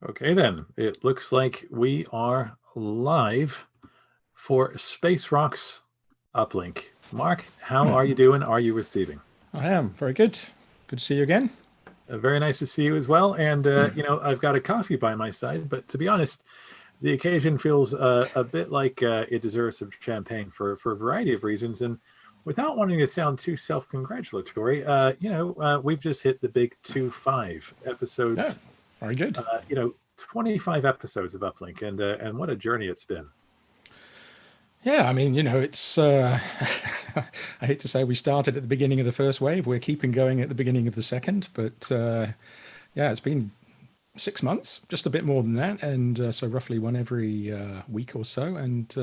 Okay, then it looks like we are live for Space Rocks Uplink. Mark, how are you doing? Are you receiving? I am very good. Good to see you again. Very nice to see you as well. And, I've got a coffee by my side, but to be honest, the occasion feels a bit like it deserves some champagne for a variety of reasons. And without wanting to sound too self-congratulatory, we've just hit the big 2-5 Yeah, episodes, very good. 25 episodes of Uplink, and what a journey it's been. Yeah, I mean, it's, I hate to say we started at the beginning of the first wave. We're keeping going at the beginning of the second, but yeah, it's been 6 months, just a bit more than that. And so roughly one every week or so. And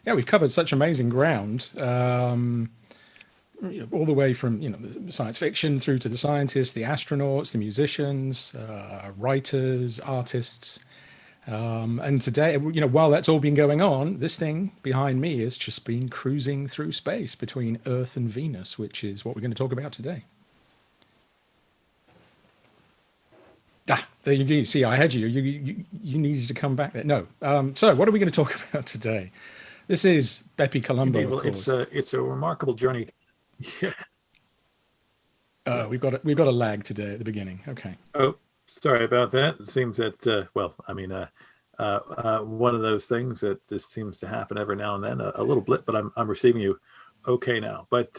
yeah, we've covered such amazing ground. All the way from the science fiction through to the scientists, the astronauts, the musicians, writers, artists, and today, while that's all been going on, this thing behind me has just been cruising through space between Earth and Venus, which is what we're going to talk about today. There you go. See, I had you. You needed to come back there. No. So what are we going to talk about today? This is BepiColombo, of course. It's a remarkable journey. Yeah. We've got a lag today at the beginning. Okay. Oh, sorry about that. It seems that one of those things that just seems to happen every now and then, a little blip, but I'm receiving you okay now. But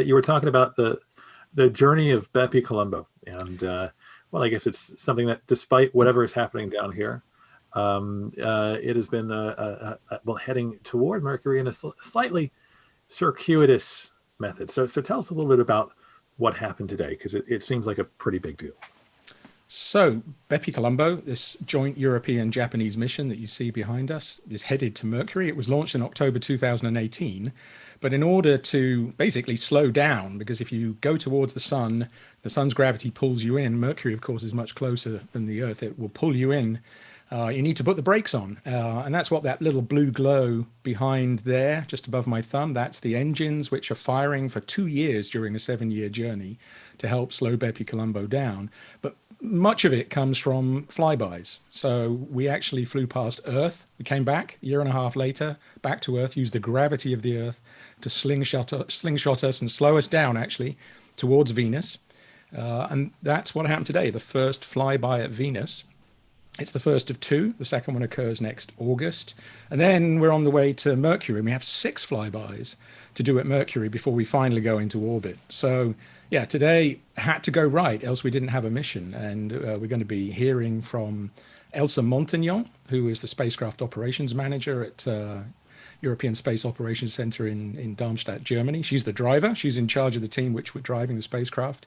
you were talking about the journey of BepiColombo, and well, I guess it's something that, despite whatever is happening down here, it has been heading toward Mercury in a slightly circuitous method. So tell us a little bit about what happened today, because it seems like a pretty big deal. So BepiColombo, this joint European-Japanese mission that you see behind us, is headed to Mercury. It was launched in October 2018. But in order to basically slow down, because if you go towards the sun's gravity pulls you in. Mercury, of course, is much closer than the Earth. It will pull you in. You need to put the brakes on. And that's what that little blue glow behind there, just above my thumb, that's the engines which are firing for 2 years during a 7-year journey to help slow BepiColombo down. But much of it comes from flybys. So we actually flew past Earth. We came back a year and a half later, back to Earth, used the gravity of the Earth to slingshot us and slow us down, actually, towards Venus. And that's what happened today, the first flyby at Venus. It's the first of 2. The second one occurs next August. And then we're on the way to Mercury, and we have 6 flybys to do at Mercury before we finally go into orbit. So yeah, today had to go right, else we didn't have a mission. And we're going to be hearing from Elsa Montagnon, who is the spacecraft operations manager at European Space Operations Center in Darmstadt, Germany. She's the driver. She's in charge of the team which were driving the spacecraft.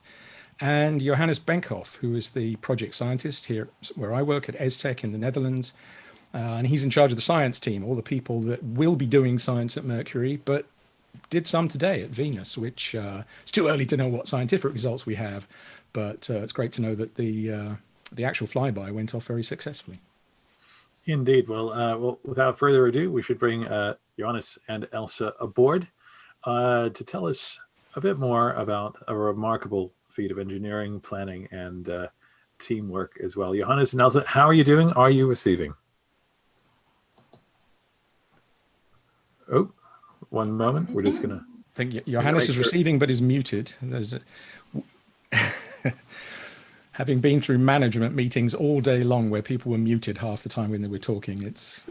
And Johannes Benkhoff, who is the project scientist here where I work at ESTEC in the Netherlands. And he's in charge of the science team, all the people that will be doing science at Mercury, but did some today at Venus, which it's too early to know what scientific results we have. But it's great to know that the actual flyby went off very successfully. Indeed. Well, without further ado, we should bring Johannes and Elsa aboard to tell us a bit more about a remarkable feat of engineering, planning, and teamwork as well. Johannes and Elsa, how are you doing? Are you receiving? Oh, one moment. We're just gonna. I think Johannes is receiving, but is muted. Having been through management meetings all day long where people were muted half the time when they were talking, it's...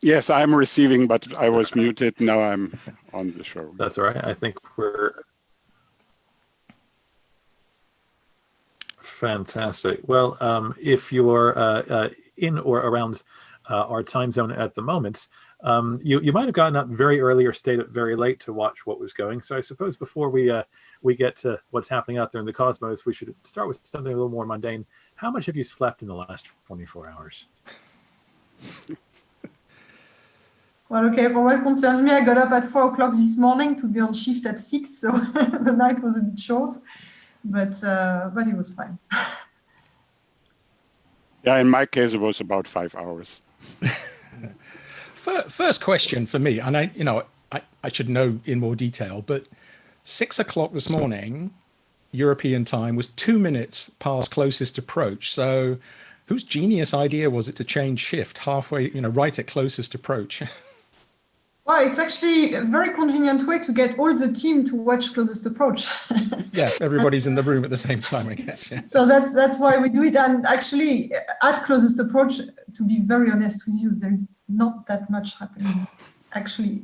Yes, I'm receiving, but I was muted. Now I'm on the show. That's all right. I think we're... Fantastic. Well, if you're in or around our time zone at the moment, you might have gotten up very early or stayed up very late to watch what was going. So I suppose before we get to what's happening out there in the cosmos, we should start with something a little more mundane. How much have you slept in the last 24 hours? Well, okay, for what concerns me, I got up at 4 o'clock this morning to be on shift at 6, so the night was a bit short, but it was fine. Yeah, in my case, it was about 5 hours. First question for me, and I should know in more detail, but 6 o'clock this morning, European time, was 2 minutes past closest approach. So Whose genius idea was it to change shift halfway, right at closest approach? Well, it's actually a very convenient way to get all the team to watch closest approach. Yeah, everybody's in the room at the same time, I guess. Yeah. So that's why we do it. And actually, at closest approach, to be very honest with you, there is not that much happening actually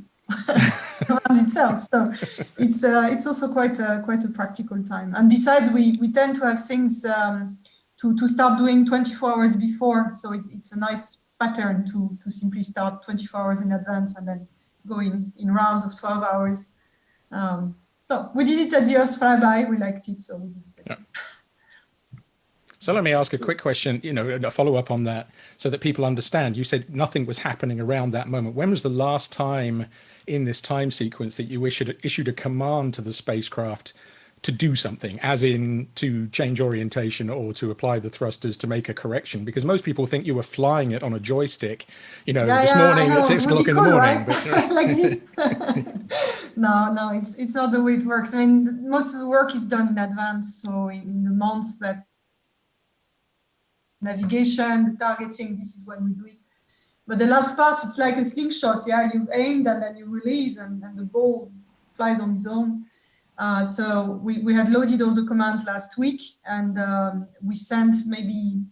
around itself. So it's also quite a practical time. And besides, we tend to have things to start doing 24 hours before. So it's a nice pattern to simply start 24 hours in advance and then going in rounds of 12 hours. So we did it at the Earth Flyby. We liked it, so we did it again. Yeah. So let me ask a quick question, a follow-up on that, so that people understand. You said nothing was happening around that moment. When was the last time in this time sequence that you issued a command to the spacecraft to do something, as in to change orientation or to apply the thrusters to make a correction? Because most people think you were flying it on a joystick, this morning at 6 o'clock in the morning. Right? But, like this. No, it's not the way it works. I mean, most of the work is done in advance. So in the months that navigation, targeting, this is when we do it. But the last part, it's like a slingshot. Yeah, you've aimed and then you release and the ball flies on its own. So we had loaded all the commands last week, and we sent maybe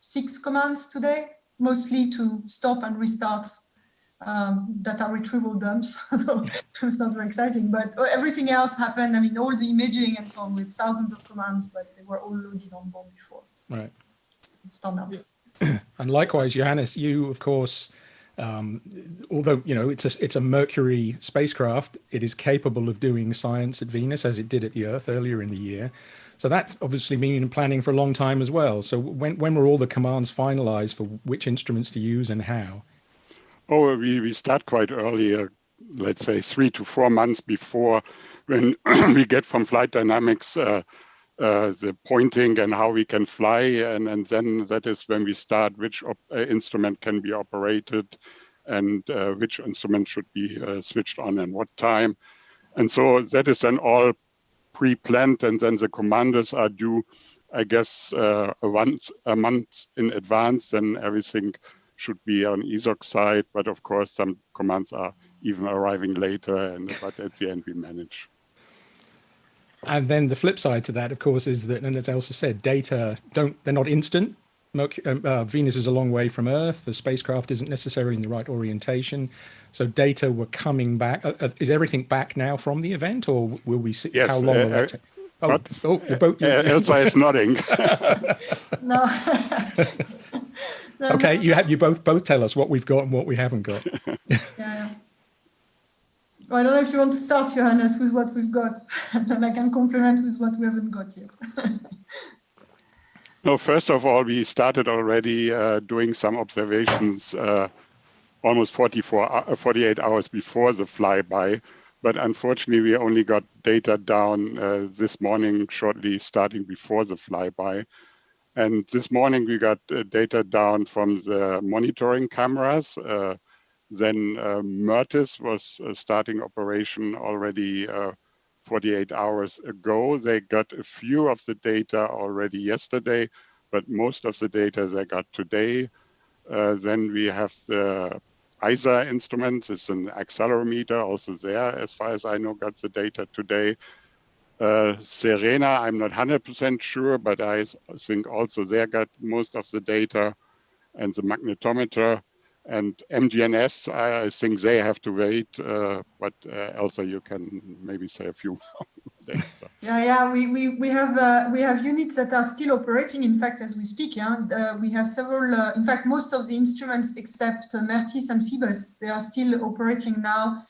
6 commands today, mostly to stop and restart data retrieval dumps. So it was not very exciting, but everything else happened. I mean, all the imaging and so on with thousands of commands, but they were all loaded on board before. right. Standard. And likewise, Johannes, you, of course, although it's a Mercury spacecraft, it is capable of doing science at Venus as it did at the Earth earlier in the year. So that's obviously been planning for a long time as well. So when were all the commands finalized for which instruments to use and how? Oh, we start quite early, let's say 3 to 4 months before, when we get from flight dynamics the pointing and how we can fly, and then that is when we start which instrument can be operated and which instrument should be switched on and what time. And so that is then all pre-planned, and then the commanders are due, I guess, a month in advance. Then everything should be on ESOC side, but of course some commands are even arriving later, but at the end we manage. And then the flip side to that, of course, is that, and as Elsa said, data they're not instant. Venus is a long way from Earth. The spacecraft isn't necessarily in the right orientation. So data were coming back. Is everything back now from the event, or will we see? Yes, how long will that take? Elsa is nodding. No. Okay, you both tell us what we've got and what we haven't got. Yeah. Well, I don't know if you want to start, Johannes, with what we've got, and then I can complement with what we haven't got yet. No, first of all, we started already doing some observations almost 48 hours before the flyby, but unfortunately we only got data down this morning, shortly starting before the flyby. And this morning we got data down from the monitoring cameras. Then MERTIS was starting operation already 48 hours ago. They got a few of the data already yesterday, but most of the data they got today. Then we have the IR instrument. It's an accelerometer also there, as far as I know, got the data today. Serena, I'm not 100% sure, but I think also they got most of the data, and the magnetometer. And MGNS, I think they have to wait, but Elsa, you can maybe say a few more. Yeah. We have units that are still operating. In fact, as we speak, we have several. In fact, most of the instruments except MERTIS and Phoebus, they are still operating now.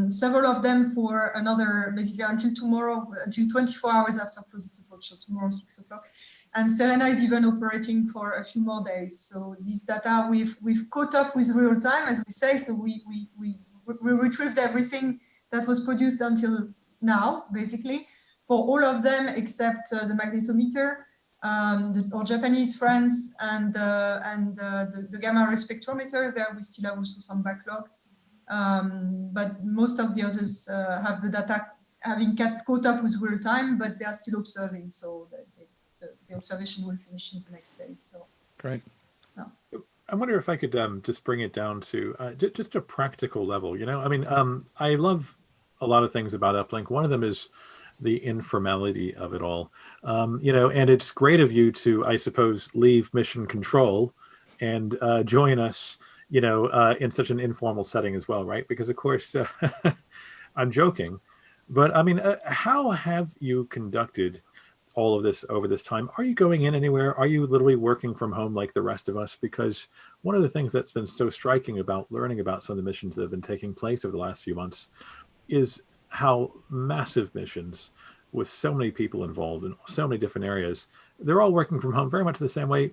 Several of them for another, basically until tomorrow, until 24 hours after closest approach, so tomorrow 6 o'clock. And Serena is even operating for a few more days. So this data we've caught up with real time, as we say. So we retrieved everything that was produced until now, basically, for all of them except the magnetometer, our Japanese friends, and the gamma ray spectrometer. There we still have also some backlog. But most of the others have the data having caught up with real time, but they are still observing. So the observation will finish in the next days. So Great. I wonder if I could just bring it down to just a practical level. You know, I mean, I love a lot of things about Uplink. One of them is the informality of it all. You know, and it's great of you to, I suppose, leave mission control and join us, you know, in such an informal setting as well, right? Because of course, I'm joking, but I mean, how have you conducted all of this over this time? Are you going in anywhere? Are you literally working from home like the rest of us? Because one of the things that's been so striking about learning about some of the missions that have been taking place over the last few months is how massive missions with so many people involved in so many different areas, they're all working from home very much the same way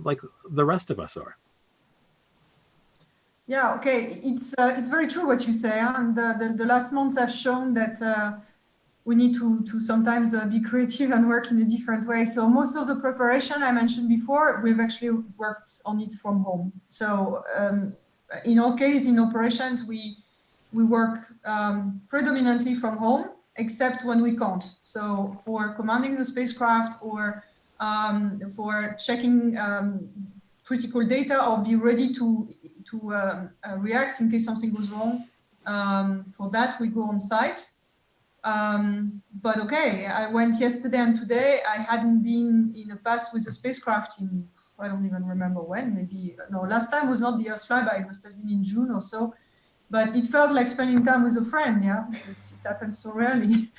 like the rest of us are. Yeah, okay, it's very true what you say, huh? And the last months have shown that we need to sometimes be creative and work in a different way. So most of the preparation I mentioned before, we've actually worked on it from home. So in our case, in operations, we work predominantly from home, except when we can't. So for commanding the spacecraft or for checking critical data or be ready to react in case something goes wrong, for that we go on site. But okay, I went yesterday and today. I hadn't been in a pass with a spacecraft in, I don't even remember when, maybe, no, last time was not the Earth flyby, it must have been in June or so. But it felt like spending time with a friend, yeah? It happens so rarely.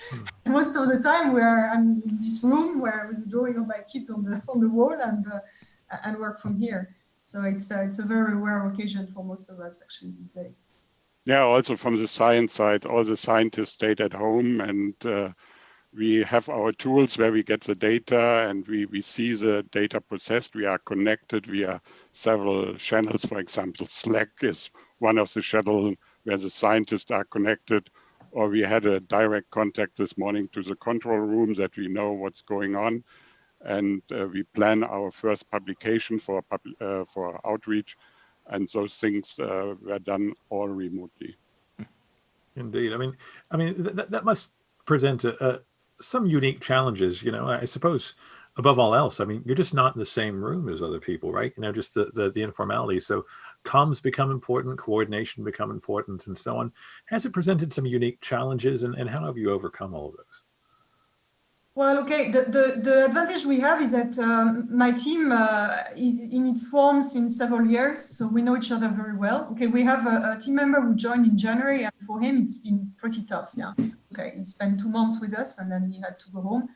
Most of the time I'm in this room where with the drawing of my kids on the wall and work from here. So it's a very rare occasion for most of us actually these days. Yeah, also from the science side, all the scientists stayed at home, and we have our tools where we get the data and we see the data processed. We are connected via several channels. For example, Slack is one of the channels where the scientists are connected, or we had a direct contact this morning to the control room that we know what's going on. And we plan our first publication for outreach. And those things were done all remotely. Indeed. I mean that must present some unique challenges, you know, I suppose above all else. I mean, you're just not in the same room as other people, right? You know, just the informality. So comms become important, coordination become important, and so on. Has it presented some unique challenges, and how have you overcome all of those? Well, okay, the advantage we have is that my team is in its form since several years, so we know each other very well. Okay, we have a team member who joined in January, and for him, it's been pretty tough, yeah. Okay, he spent 2 months with us, and then he had to go home.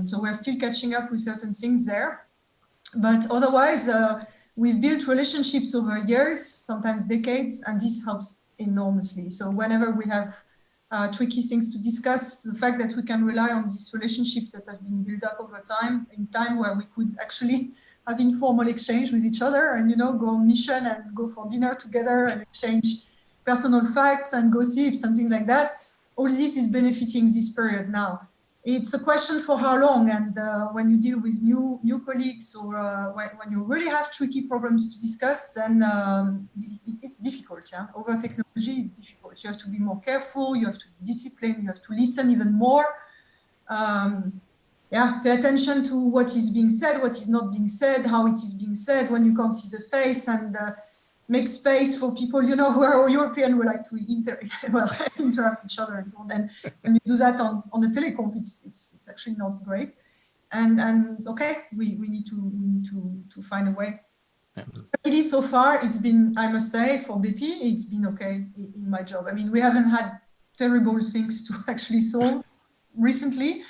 So we're still catching up with certain things there. But otherwise, we've built relationships over years, sometimes decades, and this helps enormously. So whenever we have tricky things to discuss, the fact that we can rely on these relationships that have been built up over time, in time where we could actually have informal exchange with each other and, you know, go on mission and go for dinner together and exchange personal facts and gossip, something like that. All this is benefiting this period now. It's a question for how long, and when you deal with new colleagues or when you really have tricky problems to discuss, then it's difficult. Yeah, over technology is difficult. You have to be more careful. You have to be disciplined. You have to listen even more. Yeah, pay attention to what is being said, what is not being said, how it is being said when you can't see the face, and make space for people, you know, who are European, who like to interact each other and so on. And when you do that on the teleconf, it's actually not great. And okay, we need to find a way. Yeah. Really, so far, it's been, I must say, for Bepi, it's been okay in my job. I mean, we haven't had terrible things to actually solve recently,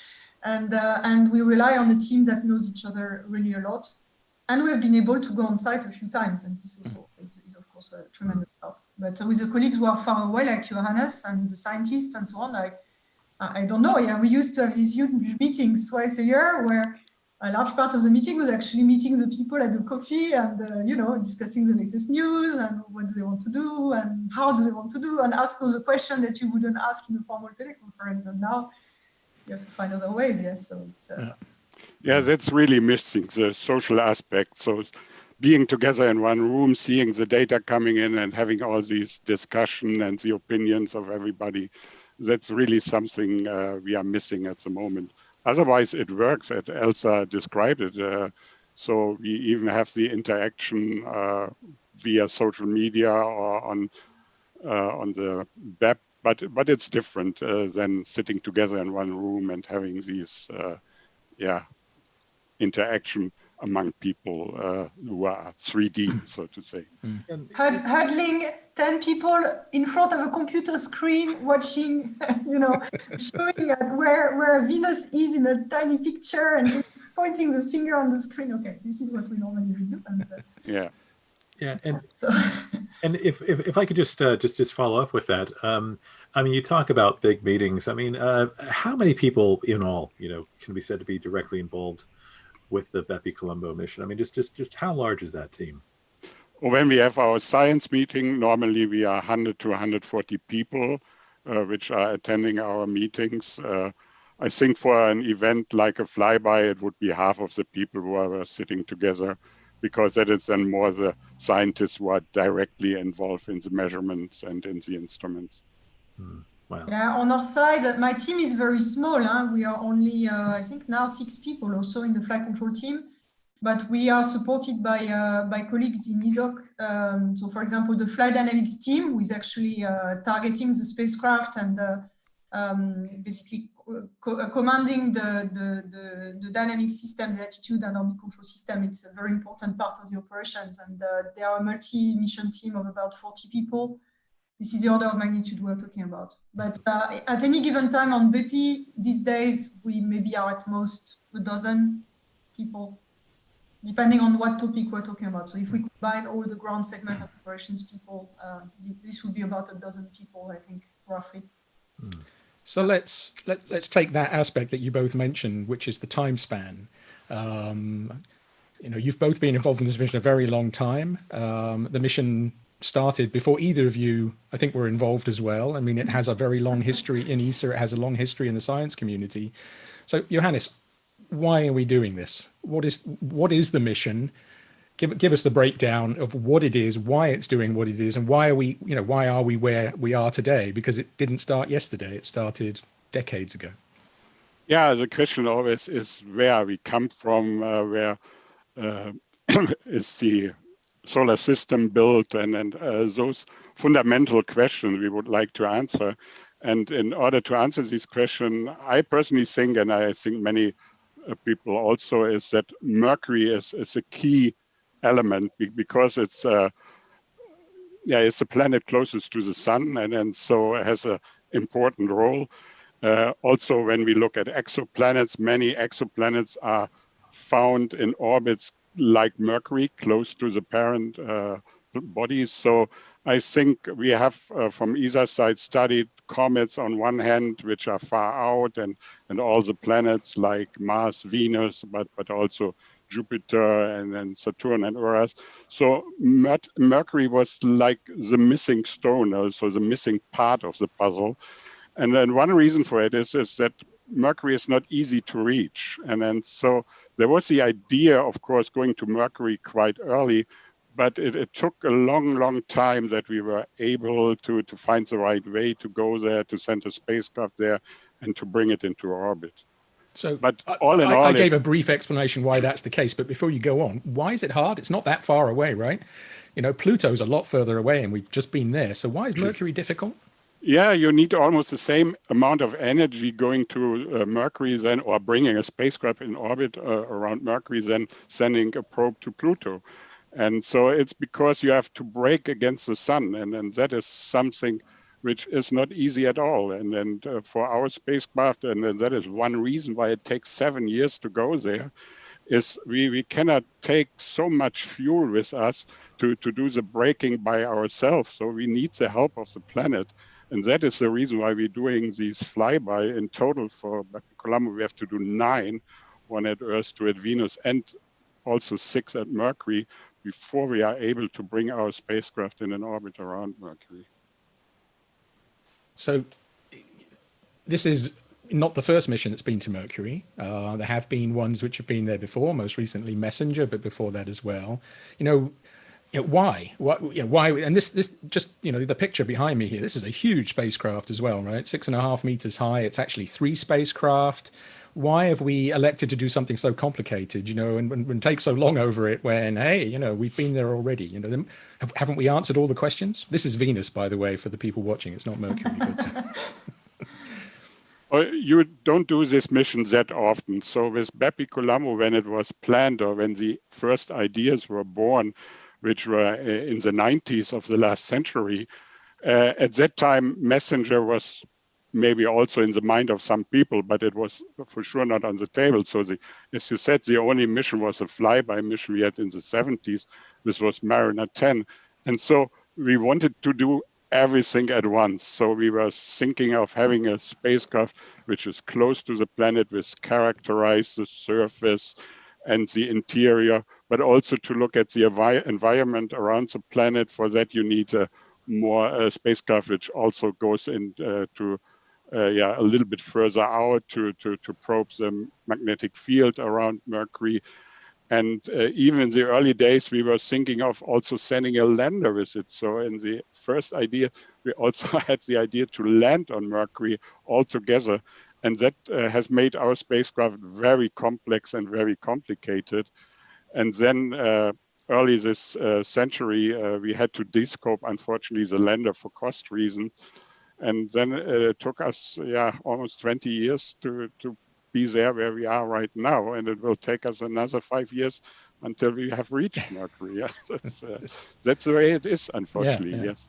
and we rely on a team that knows each other really a lot. And we have been able to go on site a few times, and this also is of course a tremendous help. But with the colleagues who are far away, like Johannes and the scientists and so on, I don't know. Yeah, we used to have these huge meetings twice a year, where a large part of the meeting was actually meeting the people at the coffee and you know, discussing the latest news and what do they want to do and how do they want to do, and ask those questions that you wouldn't ask in a formal teleconference. And now you have to find other ways. Yes, so it's. Yeah, that's really missing the social aspect. So being together in one room, seeing the data coming in and having all these discussion and the opinions of everybody, that's really something we are missing at the moment. Otherwise, it works, as Elsa described it. So we even have the interaction via social media or on the web, but it's different than sitting together in one room and having these interaction among people who are 3D, so to say. Huddling 10 people in front of a computer screen, watching, showing where Venus is in a tiny picture and just pointing the finger on the screen. Okay, this is what we normally do. And, yeah. Yeah, and so. and if I could just follow up with that, I mean, you talk about big meetings. I mean, how many people in all, can be said to be directly involved with the BepiColombo mission? I mean, just how large is that team? When we have our science meeting, normally we are 100 to 140 people, which are attending our meetings. I think for an event like a flyby, it would be half of the people who are sitting together, because that is then more the scientists who are directly involved in the measurements and in the instruments. Wow. Yeah, on our side, my team is very small. We are only, I think now 6 people or so in the flight control team, but we are supported by colleagues in ISOC. So for example, the flight dynamics team, who is actually targeting the spacecraft and basically commanding the dynamic system, the attitude and orbit control system. It's a very important part of the operations, and they are a multi-mission team of about 40 people. This is the order of magnitude we're talking about. But at any given time on Bepi, these days, we maybe are at most a dozen people, depending on what topic we're talking about. So if we combine all the ground segment of operations people, this would be about a dozen people, I think, roughly. So let's take that aspect that you both mentioned, which is the time span. You've both been involved in this mission a very long time. The mission started before either of you, I think, were involved as well. I mean, it has a very long history in ESA. It has a long history in the science community. So, Johannes, why are we doing this? What is the mission? Give us the breakdown of what it is, why it's doing what it is, and why are we where we are today? Because it didn't start yesterday; it started decades ago. Yeah, the question always is where we come from, where is the solar system built, and those fundamental questions we would like to answer. And in order to answer this question, I personally think, and I think many people also, is that Mercury is a key element, because it's it's the planet closest to the sun, and so it has an important role. Also, when we look at exoplanets, many exoplanets are found in orbits like Mercury, close to the parent bodies. So I think we have, from ESA side, studied comets on one hand, which are far out, and all the planets like Mars, Venus, but also Jupiter and then Saturn and Earth. So Mercury was like the missing stone, also the missing part of the puzzle. And then one reason for it is that Mercury is not easy to reach. And then so there was the idea, of course, going to Mercury quite early, but it took a long time that we were able to find the right way to go there, to send a spacecraft there, and to bring it into orbit. So, but all in all, I gave a brief explanation why that's the case. But before you go on, why is it hard? It's not that far away, right? Pluto's a lot further away, and we've just been there. So why is Mercury difficult? Yeah, you need almost the same amount of energy going to Mercury then, or bringing a spacecraft in orbit around Mercury, than sending a probe to Pluto. And so it's because you have to brake against the sun, and that is something which is not easy at all. And for our spacecraft, and that is one reason why it takes 7 years to go there, is we cannot take so much fuel with us to do the braking by ourselves. So we need the help of the planet. And that is the reason why we're doing these flyby. In total for BepiColombo, we have to do 9, 1 at Earth, 2 at Venus, and also 6 at Mercury, before we are able to bring our spacecraft in an orbit around Mercury. So this is not the first mission that's been to Mercury. There have been ones which have been there before, most recently Messenger, but before that as well. Why? Why? And this just, the picture behind me here, this is a huge spacecraft as well, right? 6.5 meters high. It's actually 3 spacecraft. why have we elected to do something so complicated, you know, and take so long over it when, hey, you know, we've been there already, you know, haven't we answered all the questions? This is Venus, by the way, for the people watching. It's not Mercury. But... You don't do this mission that often. So with BepiColombo, when it was planned or when the first ideas were born, which were in the 90s of the last century, at that time, messenger was maybe also in the mind of some people, but it was for sure not on the table. So as you said, the only mission was a flyby mission we had in the 70s. This was Mariner 10. And so we wanted to do everything at once. So we were thinking of having a spacecraft which is close to the planet, which characterize the surface and the interior, but also to look at the environment around the planet. For that, you need a more spacecraft which also goes into a little bit further out to probe the magnetic field around Mercury. And even in the early days, we were thinking of also sending a lander with it. So in the first idea, we also had the idea to land on Mercury altogether. And that has made our spacecraft very complex and very complicated. And then early this century, we had to descope, unfortunately, the lander for cost reasons. And then it took us almost 20 years to be there where we are right now. And it will take us another 5 years until we have reached Mercury. That's the way it is, unfortunately, yes.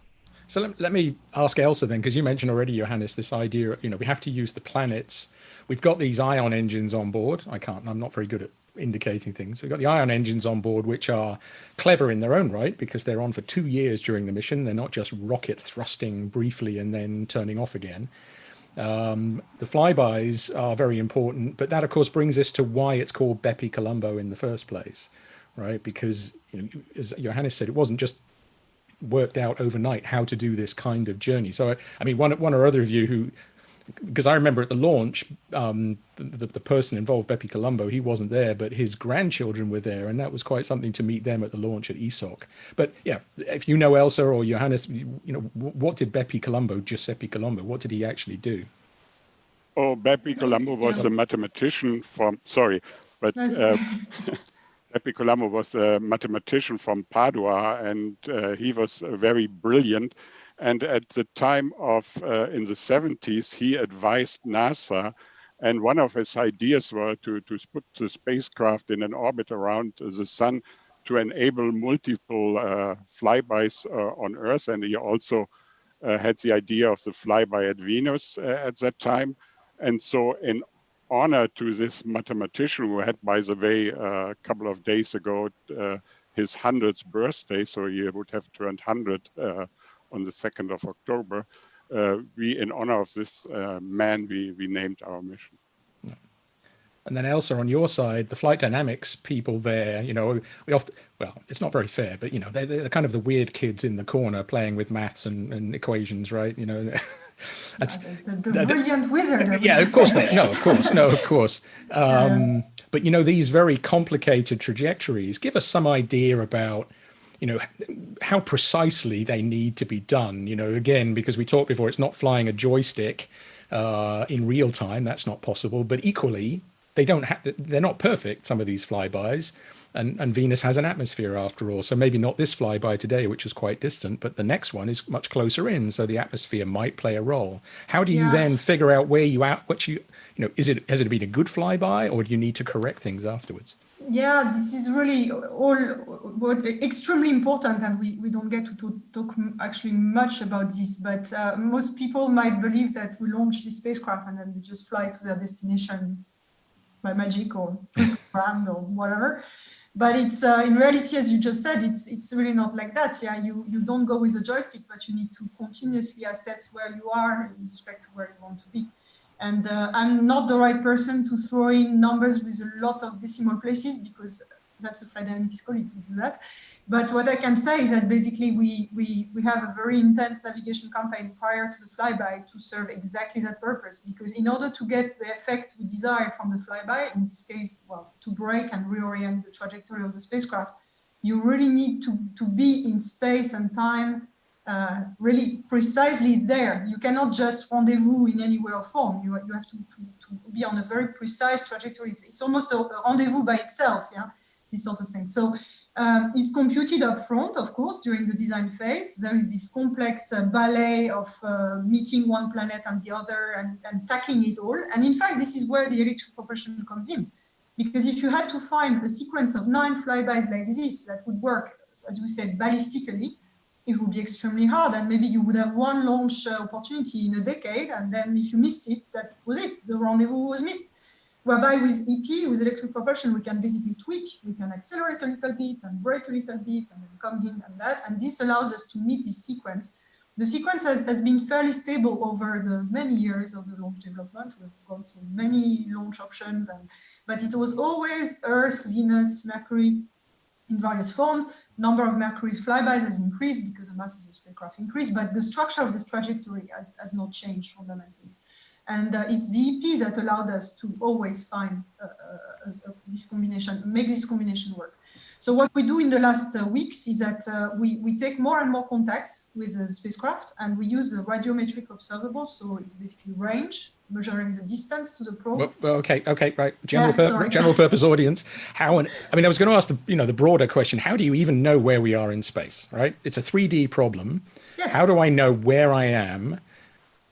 So let me ask Elsa then, because you mentioned already, Johannes, this idea, you know, we have to use the planets. We've got these ion engines on board. I'm not very good at indicating things. We've got the ion engines on board, which are clever in their own right, because they're on for 2 years during the mission. They're not just rocket thrusting briefly and then turning off again. The flybys are very important, but that of course brings us to why it's called BepiColombo in the first place, right? Because, you know, as Johannes said, it wasn't just worked out overnight how to do this kind of journey. So I mean, one or other of you who, because I remember at the launch, the person involved, BepiColombo, he wasn't there, but his grandchildren were there, and that was quite something to meet them at the launch at ESOC. But yeah, if you know Elsa or Johannes, you know, what did Giuseppe Colombo, what did he actually do? Oh, BepiColombo was a mathematician from, BepiColombo was a mathematician from Padua, and he was very brilliant. And at the time of, in the 70s, he advised NASA. And one of his ideas were to put the spacecraft in an orbit around the sun to enable multiple flybys on Earth. And he also had the idea of the flyby at Venus at that time. And so in honor to this mathematician who had, by the way, a couple of days ago, his 100th birthday, so he would have turned 100 on the 2nd of October, we, in honor of this man, we named our mission. And then Elsa, on your side, the flight dynamics people there, you know, we often, well, it's not very fair, but, you know, they're kind of the weird kids in the corner playing with maths and equations, right? You know, that's the brilliant wizard. Yeah, of course. Of course. But, you know, these very complicated trajectories give us some idea about, you know, how precisely they need to be done, you know, again, because we talked before, it's not flying a joystick in real time. That's not possible. But equally, they're not perfect, some of these flybys, and Venus has an atmosphere after all. So maybe not this flyby today, which is quite distant, but the next one is much closer in. So the atmosphere might play a role. How do you then figure out where has it been a good flyby, or do you need to correct things afterwards? Yeah, this is really extremely important, and we don't get to talk actually much about this, but most people might believe that we launch the spacecraft and then we just fly to their destination by magic or brand or whatever. But it's in reality, as you just said, it's really not like that. Yeah, you don't go with a joystick, but you need to continuously assess where you are with respect to where you want to be. And I'm not the right person to throw in numbers with a lot of decimal places, because that's a flight dynamics colleague to do that. But what I can say is that basically we have a very intense navigation campaign prior to the flyby to serve exactly that purpose. Because in order to get the effect we desire from the flyby, in this case, well, to break and reorient the trajectory of the spacecraft, you really need to be in space and time really precisely there. You cannot just rendezvous in any way or form. You have to be on a very precise trajectory. It's almost a rendezvous by itself, yeah, this sort of thing. So it's computed up front, of course, during the design phase. There is this complex ballet of meeting one planet and the other and tacking it all. And in fact, this is where the electric propulsion comes in. Because if you had to find a sequence of 9 flybys like this that would work, as we said, ballistically, it would be extremely hard. And maybe you would have one launch opportunity in a decade. And then if you missed it, that was it. The rendezvous was missed. Whereby with EP, with electric propulsion, we can basically tweak, we can accelerate a little bit and brake a little bit and then come in and that. And this allows us to meet this sequence. The sequence has been fairly stable over the many years of the launch development. We've gone through many launch options, but it was always Earth, Venus, Mercury in various forms. Number of Mercury's flybys has increased because the mass of the spacecraft increased, but the structure of this trajectory has not changed fundamentally. And it's the EP that allowed us to always find this combination, make this combination work. So what we do in the last weeks is that we take more and more contacts with the spacecraft, and we use the radiometric observables. So it's basically range, measuring the distance to the probe. Well, okay, right. General purpose audience. I was going to ask the broader question. How do you even know where we are in space? Right? It's a 3D problem. Yes. How do I know where I am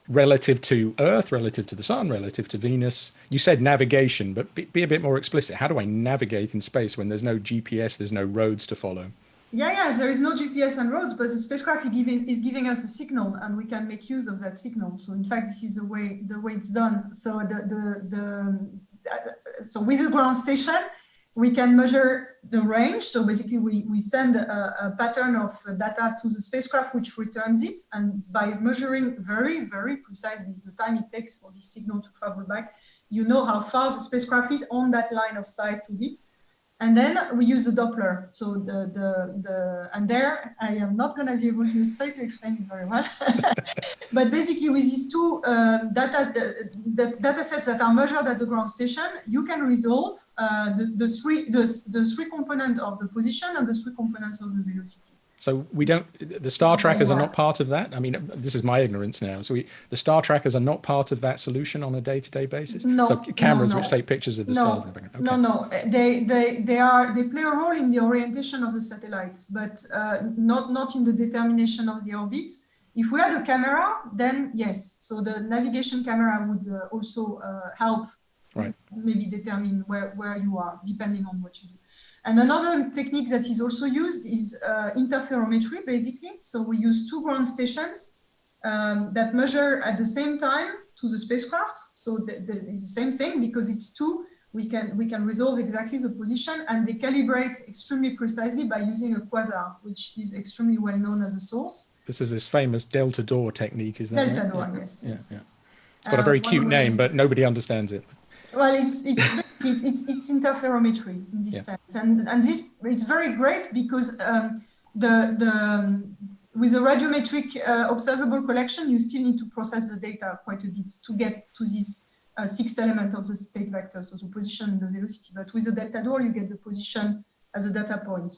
relative to Earth, relative to the Sun, relative to Venus? You said navigation, but be a bit more explicit. How do I navigate in space when there's no GPS, there's no roads to follow? Yeah, there is no GPS and roads, but the spacecraft is giving us a signal, and we can make use of that signal. So in fact, this is the way it's done. So so with the ground station, we can measure the range. So basically, we send a pattern of data to the spacecraft, which returns it. And by measuring very, very precisely the time it takes for this signal to travel back, you know how far the spacecraft is on that line of sight to hit. And then we use the Doppler. So and there, I am not going to be able necessarily to explain it very well. But basically, with these two data sets that are measured at the ground station, you can resolve the three components of the position and the 3 components of the velocity. So the star trackers are not part of that? I mean, this is my ignorance now. So the star trackers are not part of that solution on a day-to-day basis? No. So cameras which take pictures of the stars. Okay. No. They play a role in the orientation of the satellites, but not in the determination of the orbit. If we had a camera, then yes. So the navigation camera would also help maybe determine where you are, depending on what you do. And another technique that is also used is interferometry, basically. So we use 2 ground stations that measure at the same time to the spacecraft. So it's the same thing because it's 2. We can resolve exactly the position, and they calibrate extremely precisely by using a quasar, which is extremely well known as a source. This is this famous Delta Door technique, is that Delta right? Door, yes. It's got a very cute name, but nobody understands it. Well, it's interferometry in this sense, and this is very great because with the radiometric observable collection, you still need to process the data quite a bit to get to this 6th element of the state vector, so the position and the velocity. But with the Delta Door, you get the position as a data point.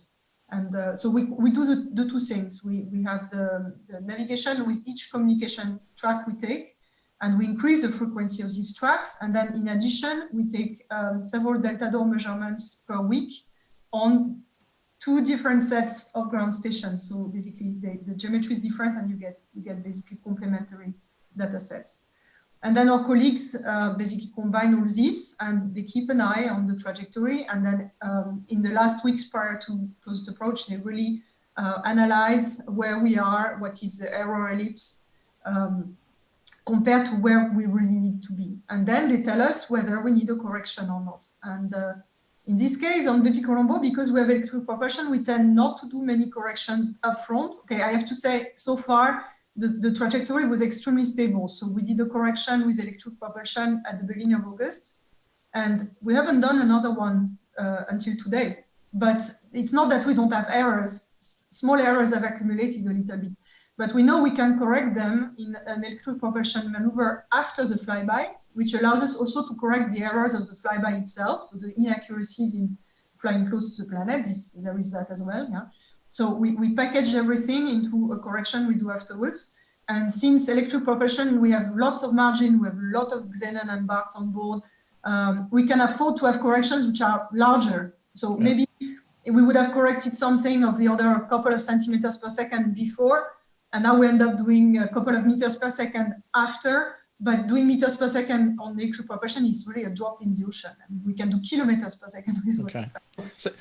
And so we do the 2 things. We have the navigation with each communication track we take, and we increase the frequency of these tracks. And then in addition, we take several Delta Door measurements per week on 2 different sets of ground stations. So basically the geometry is different, and you get basically complementary data sets. And then our colleagues basically combine all this, and they keep an eye on the trajectory. And then in the last weeks prior to closed approach, they really analyze where we are, what is the error ellipse, compared to where we really need to be. And then they tell us whether we need a correction or not. And in this case, on BepiColombo, because we have electric propulsion, we tend not to do many corrections up front. Okay, I have to say, so far, the trajectory was extremely stable. So we did a correction with electric propulsion at the beginning of August. And we haven't done another one until today. But it's not that we don't have errors. Small errors have accumulated a little bit. But we know we can correct them in an electric propulsion maneuver after the flyby, which allows us also to correct the errors of the flyby itself, so the inaccuracies in flying close to the planet. There is that as well. Yeah. So we package everything into a correction we do afterwards. And since electric propulsion, we have lots of margin, we have a lot of xenon embarked on board, we can afford to have corrections which are larger. So maybe we would have corrected something of the order of a couple of centimeters per second before, and now we end up doing a couple of meters per second after. But doing meters per second on electric propulsion is really a drop in the ocean. And we can do kilometers per second with okay.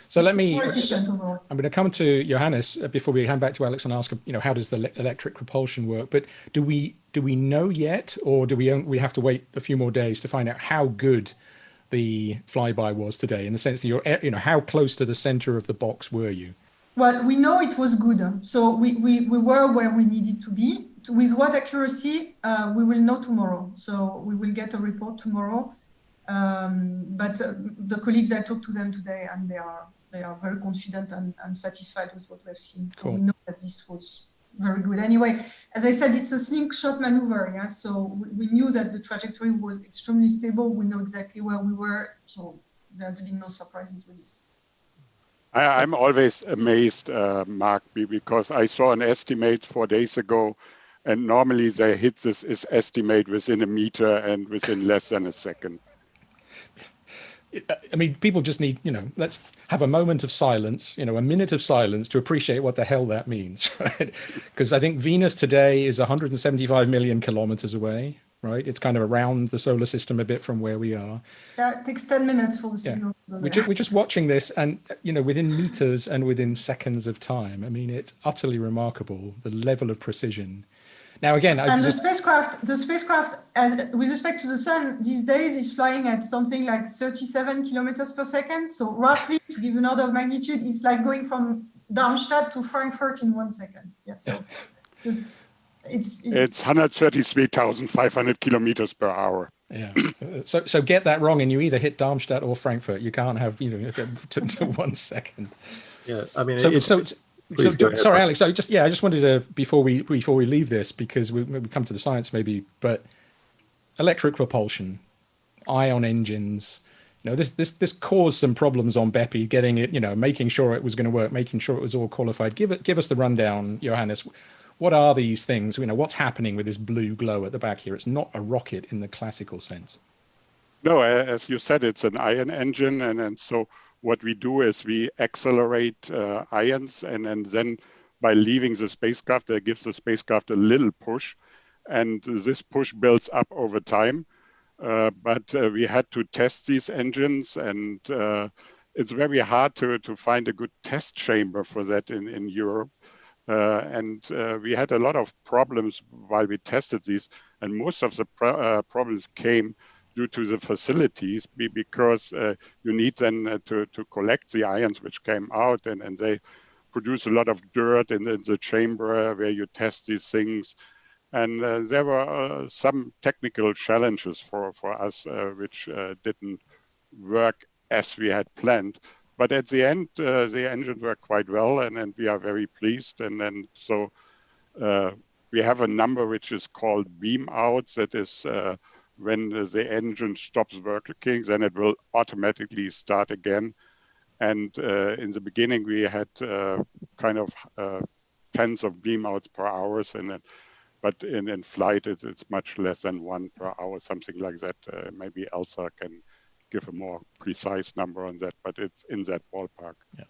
So let me, more efficient overall. I'm going to come to Johannes before we hand back to Alex and ask, how does the electric propulsion work? But do we know yet, or do we have to wait a few more days to find out how good the flyby was today, in the sense that you're, how close to the center of the box were you? Well, we know it was good. So we were where we needed to be. With what accuracy, we will know tomorrow. So we will get a report tomorrow. But the colleagues, I talked to them today, and they are very confident and satisfied with what we have seen. So we know that this was very good. Anyway, as I said, it's a slingshot maneuver. Yeah. So we knew that the trajectory was extremely stable. We know exactly where we were. So there's been no surprises with this. I'm always amazed, Mark, because I saw an estimate 4 days ago, and normally they hit this estimate within a meter and within less than a second. I mean, people just need, let's have a moment of silence, a minute of silence to appreciate what the hell that means, right? Because I think Venus today is 175 million kilometers away, right? It's kind of around the solar system a bit from where we are. Yeah, it takes 10 minutes for the signal. Yeah. We're just watching this, and, within meters and within seconds of time. I mean, it's utterly remarkable, the level of precision. Now, again, the spacecraft, with respect to the sun, these days is flying at something like 37 kilometers per second. So roughly, to give an order of magnitude, it's like going from Darmstadt to Frankfurt in 1 second. Yeah. So it's 133,500 kilometers per hour. Yeah. So get that wrong, and you either hit Darmstadt or Frankfurt. You can't have to 1 second. Yeah. I mean, sorry, Alex. I just wanted to, before we leave this, because we come to the science maybe, but electric propulsion, ion engines, this caused some problems on Bepi, getting it, making sure it was going to work, making sure it was all qualified. Give us the rundown, Johannes. What are these things? What's happening with this blue glow at the back here? It's not a rocket in the classical sense. No, as you said, it's an ion engine, and so what we do is we accelerate ions, and then by leaving the spacecraft, that gives the spacecraft a little push, and this push builds up over time. But we had to test these engines, and it's very hard to find a good test chamber for that in Europe. And we had a lot of problems while we tested these, and most of the problems came due to the facilities, because you need then to collect the ions which came out, and they produce a lot of dirt in the chamber where you test these things. And there were some technical challenges for us which didn't work as we had planned. But at the end, the engines worked quite well, and we are very pleased. And so we have a number which is called beam outs. That is when the engine stops working, then it will automatically start again. And in the beginning, we had kind of tens of beam outs per hour, but in flight, it's much less than 1 per hour, something like that. Maybe Elsa can give a more precise number on that, but it's in that ballpark. Yeah.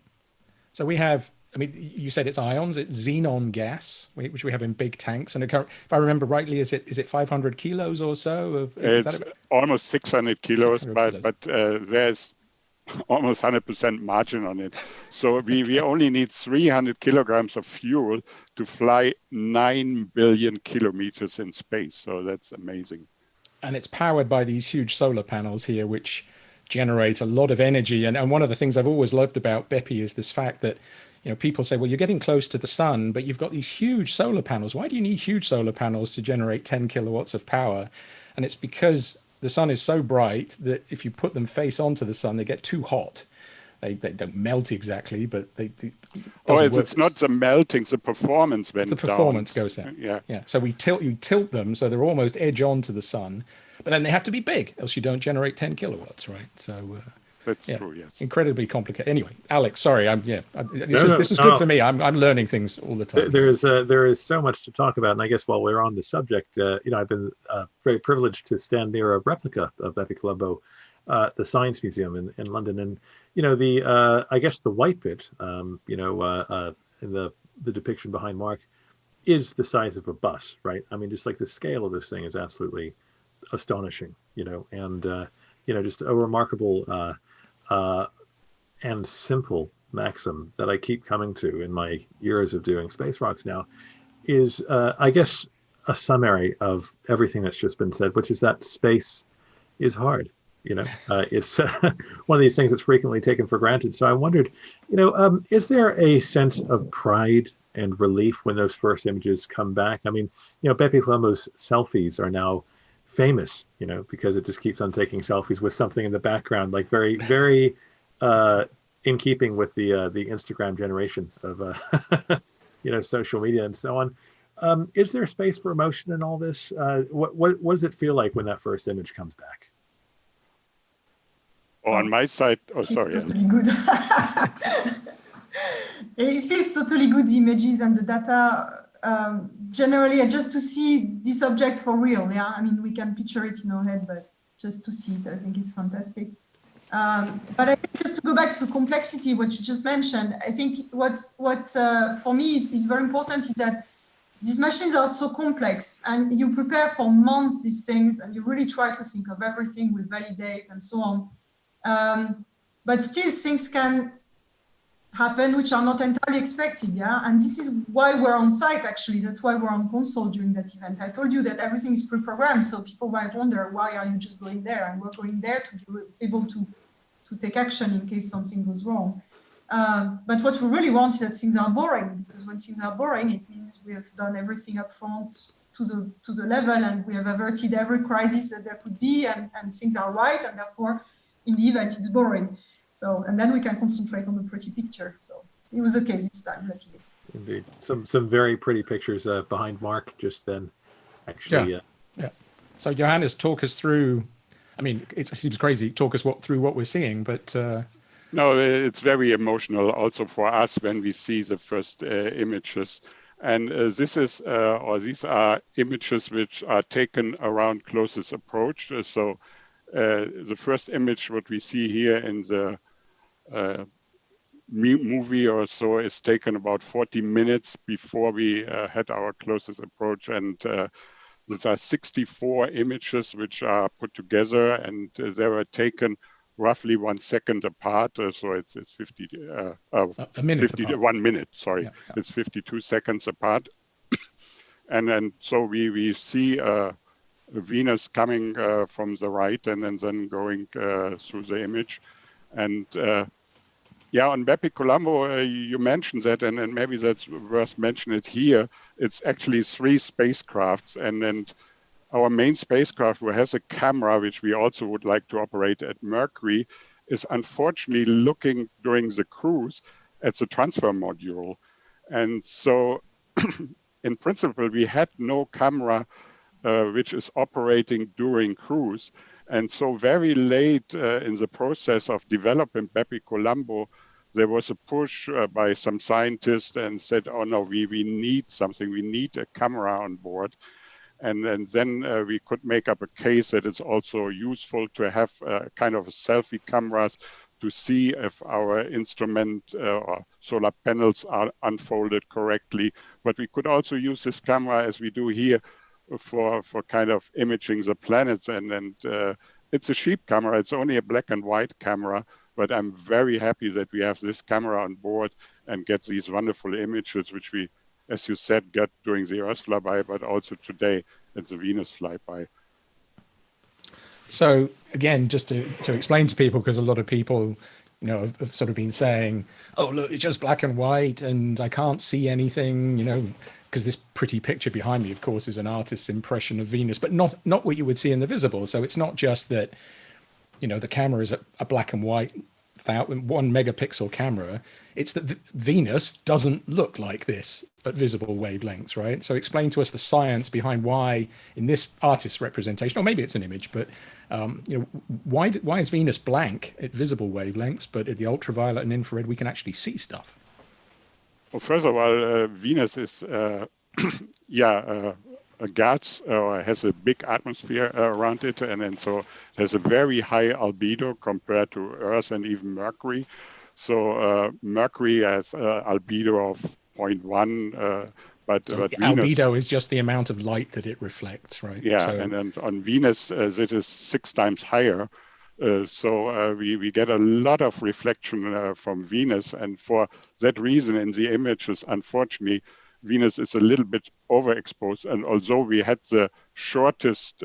So we have, you said it's ions, it's xenon gas, which we have in big tanks. And if I remember rightly, is it 500 kilos or so? It's almost 600 kilos, 600 but there's almost 100% margin on it. So we only need 300 kilograms of fuel to fly 9 billion kilometers in space. So that's amazing. And it's powered by these huge solar panels here, which generate a lot of energy. And one of the things I've always loved about Bepi is this fact that, people say, well, you're getting close to the sun, but you've got these huge solar panels. Why do you need huge solar panels to generate 10 kilowatts of power? And it's because the sun is so bright that if you put them face onto the sun, they get too hot. They don't melt exactly, but it's not the melting, the performance went down. The performance goes down. Yeah. So you tilt them so they're almost edge on to the sun, but then they have to be big, else you don't generate 10 kilowatts, right? So that's true. Yes, incredibly complicated. Anyway, Alex, sorry, this is good for me. I'm learning things all the time. There is so much to talk about, and I guess while we're on the subject, I've been very privileged to stand near a replica of BepiColombo, the Science Museum in London, and I guess the white bit, in the depiction behind Mark, is the size of a bus, right? I mean, just like the scale of this thing is absolutely astonishing, and just a remarkable and simple maxim that I keep coming to in my years of doing space rocks now is, I guess, a summary of everything that's just been said, which is that space is hard. It's one of these things that's frequently taken for granted. So I wondered, is there a sense of pride and relief when those first images come back? I mean, BepiColombo's selfies are now famous, because it just keeps on taking selfies with something in the background, like very, very in keeping with the Instagram generation of social media and so on. Is there space for emotion in all this? What does it feel like when that first image comes back? On my side, sorry. It's totally good. It feels totally good, the images and the data. Generally, just to see this object for real. Yeah, I mean, we can picture it in our head, but just to see it, I think it's fantastic. But I think just to go back to complexity, what you just mentioned, I think what for me is very important is that these machines are so complex, and you prepare for months these things, and you really try to think of everything, we validate and so on. But still, things can happen which are not entirely expected, yeah? And this is why we're on site, actually. That's why we're on console during that event. I told you that everything is pre-programmed, so people might wonder, why are you just going there? And we're going there to be able to take action in case something goes wrong. But what we really want is that things are boring, because when things are boring, it means we have done everything up front to the level, and we have averted every crisis that there could be, and things are right, and therefore, in the event, it's boring. So, and then we can concentrate on the pretty picture. So it was okay this time, luckily. Indeed. Some very pretty pictures behind Mark just then, actually. Yeah. So Johannes, talk us through, I mean, it seems crazy, talk us through what we're seeing, but... No, it's very emotional also for us when we see the first images. And these are images which are taken around closest approach. So the first image, what we see here in the movie or so, is taken about 40 minutes before we had our closest approach. And these are 64 images which are put together, and they were taken roughly 1 second apart. So it's 1 minute, sorry. Yeah. It's 52 seconds apart. And so we see Venus coming from the right and then going through the image. And on BepiColombo, you mentioned that, and maybe that's worth mentioning it here. It's actually 3 spacecrafts, and our main spacecraft, who has a camera, which we also would like to operate at Mercury, is unfortunately looking during the cruise at the transfer module. And so in principle, we had no camera which is operating during cruise. And so very late in the process of developing BepiColombo, there was a push by some scientists and said, oh no, we need something, we need a camera on board. And then we could make up a case that it's also useful to have kind of a selfie cameras to see if our instrument or solar panels are unfolded correctly. But we could also use this camera, as we do here, for kind of imaging the planets. And it's a cheap camera. It's only a black and white camera, but I'm very happy that we have this camera on board and get these wonderful images, which we, as you said, got during the Earth flyby, but also today at the Venus flyby. So again, just to explain to people, because a lot of people, have sort of been saying, oh, look, it's just black and white and I can't see anything, because this pretty picture behind me, of course, is an artist's impression of Venus, but not what you would see in the visible. So it's not just that, the camera is a black and white 1 megapixel camera. It's that Venus doesn't look like this at visible wavelengths, right? So explain to us the science behind why, in this artist's representation, or maybe it's an image, but why is Venus blank at visible wavelengths, but at the ultraviolet and infrared we can actually see stuff? Well, first of all, Venus is a gas, has a big atmosphere around it, and so it has a very high albedo compared to Earth and even Mercury. So Mercury has albedo of 0.1, but Venus, albedo is just the amount of light that it reflects, right? Yeah, so, and then on Venus it is 6 times higher. So we get a lot of reflection from Venus, and for that reason in the images, unfortunately, Venus is a little bit overexposed. And although we had the shortest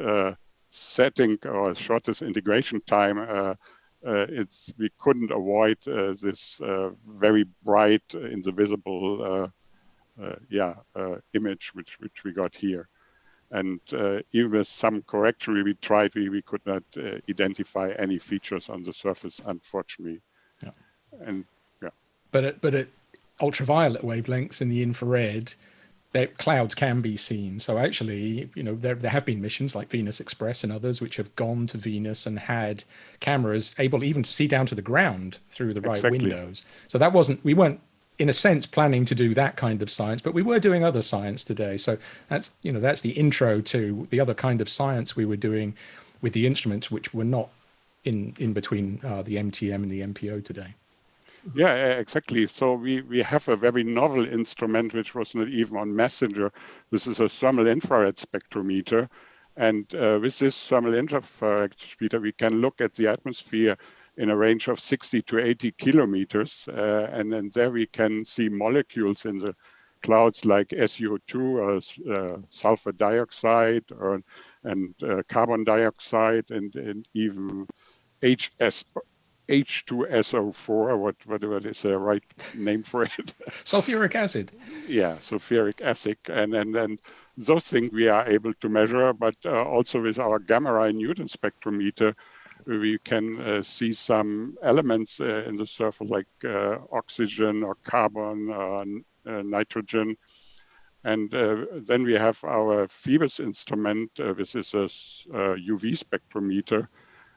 setting or shortest integration time, we couldn't avoid this very bright in the visible image which we got here. And even with some correction we tried, we could not identify any features on the surface, unfortunately. Yeah. And yeah. But at ultraviolet wavelengths in the infrared, clouds can be seen. So actually, there have been missions like Venus Express and others which have gone to Venus and had cameras able even to see down to the ground through the right windows. So we weren't in a sense planning to do that kind of science, but we were doing other science today. So that's the intro to the other kind of science we were doing with the instruments which were not in between the MTM and the MPO today. Yeah, exactly. So we have a very novel instrument which was not even on messenger. This is a thermal infrared spectrometer. And with this thermal infrared spectrometer, we can look at the atmosphere in a range of 60 to 80 kilometers. And then there we can see molecules in the clouds like SO2, sulfur dioxide, and carbon dioxide, and even H2SO4, whatever is the right name for it. Sulfuric acid. Yeah, sulfuric acid. And those things we are able to measure, but also with our gamma ray Newton spectrometer, we can see some elements in the surface like oxygen or carbon, nitrogen. And then we have our Phoebus instrument, this is a UV spectrometer.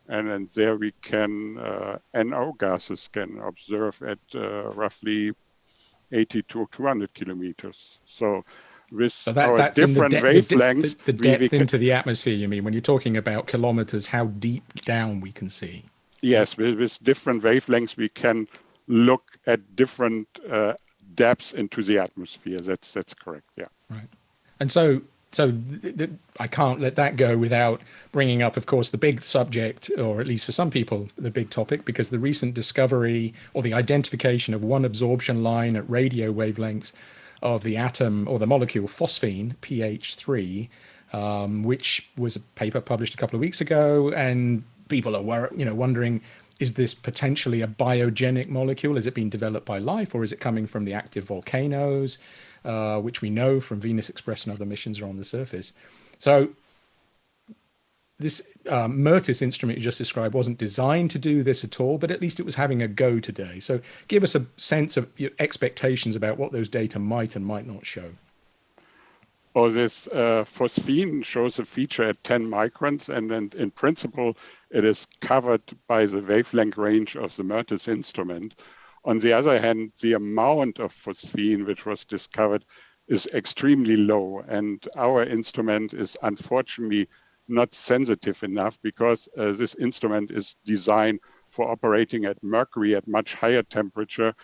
And then there we can, NO gases can observe at roughly 80 to 200 kilometers. So with our different wavelengths, the depth into the atmosphere, you mean, when you're talking about kilometers, how deep down we can see? Yes, with different wavelengths, we can look at different depths into the atmosphere. That's correct, yeah. Right. And so I can't let that go without bringing up, of course, the big subject, or at least for some people, the big topic, because the recent discovery or the identification of one absorption line at radio wavelengths of the atom or the molecule phosphine, PH3, which was a paper published a couple of weeks ago, and people are wondering, is this potentially a biogenic molecule? Is it being developed by life, or is it coming from the active volcanoes? Which we know from Venus Express and other missions are on the surface. So this MERTIS instrument you just described wasn't designed to do this at all, but at least it was having a go today. So give us a sense of your expectations about what those data might and might not show. Oh, this phosphine shows a feature at 10 microns, and then in principle, it is covered by the wavelength range of the MERTIS instrument. On the other hand, the amount of phosphine which was discovered is extremely low, and our instrument is unfortunately not sensitive enough because this instrument is designed for operating at mercury at much higher temperature,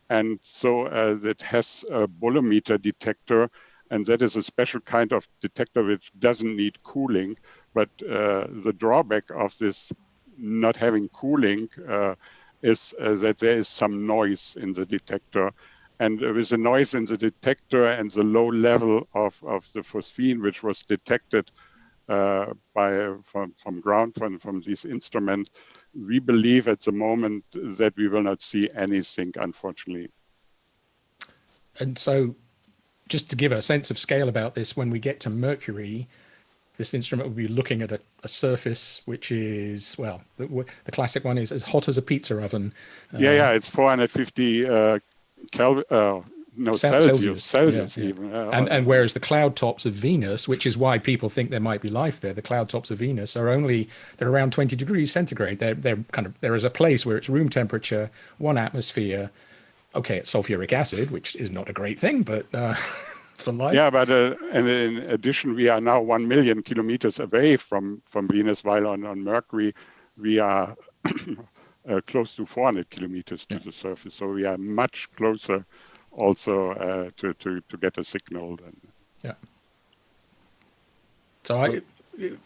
and so it has a bolometer detector, and that is a special kind of detector which doesn't need cooling. But the drawback of this not having cooling is that there is some noise in the detector. And with the noise in the detector and the low level of the phosphine, which was detected from this instrument, we believe at the moment that we will not see anything, unfortunately. And so just to give a sense of scale about this, when we get to Mercury, this instrument will be looking at a surface which is, well, the classic one is as hot as a pizza oven. It's 450 No, Celsius Yeah. even. And whereas the cloud tops of Venus, which is why people think there might be life there, the cloud tops of Venus are they're around 20 degrees centigrade. There is a place where it's room temperature, 1 atmosphere. Okay, it's sulfuric acid, which is not a great thing, but for life. Yeah, but and in addition, we are now 1 million kilometers away from Venus, while on Mercury we are close to 400 kilometers to the surface. So we are much closer also to get a signal. Yeah. So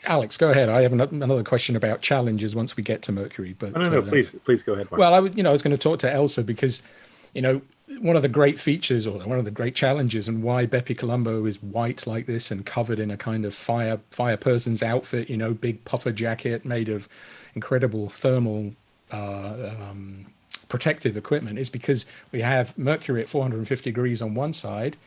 Alex, go ahead. I have another question about challenges once we get to Mercury. But no, please go ahead, Mark. Well, I was going to talk to Elsa because, one of the great features or one of the great challenges and why BepiColombo is white like this and covered in a kind of fire person's outfit, big puffer jacket made of incredible thermal protective equipment is because we have Mercury at 450 degrees on one side.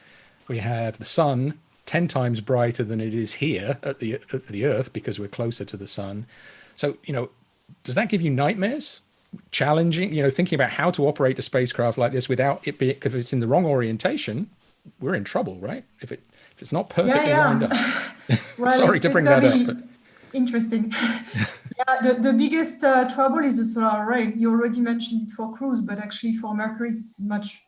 We have the sun 10 times brighter than it is here at the Earth because we're closer to the sun. So, does that give you nightmares? Challenging, thinking about how to operate a spacecraft like this without it being, if it's in the wrong orientation, we're in trouble, right? If it's not perfectly lined up. Well, Sorry to bring that up. But... Interesting. The biggest trouble is the solar array. You already mentioned it for cruise, but actually for Mercury it's much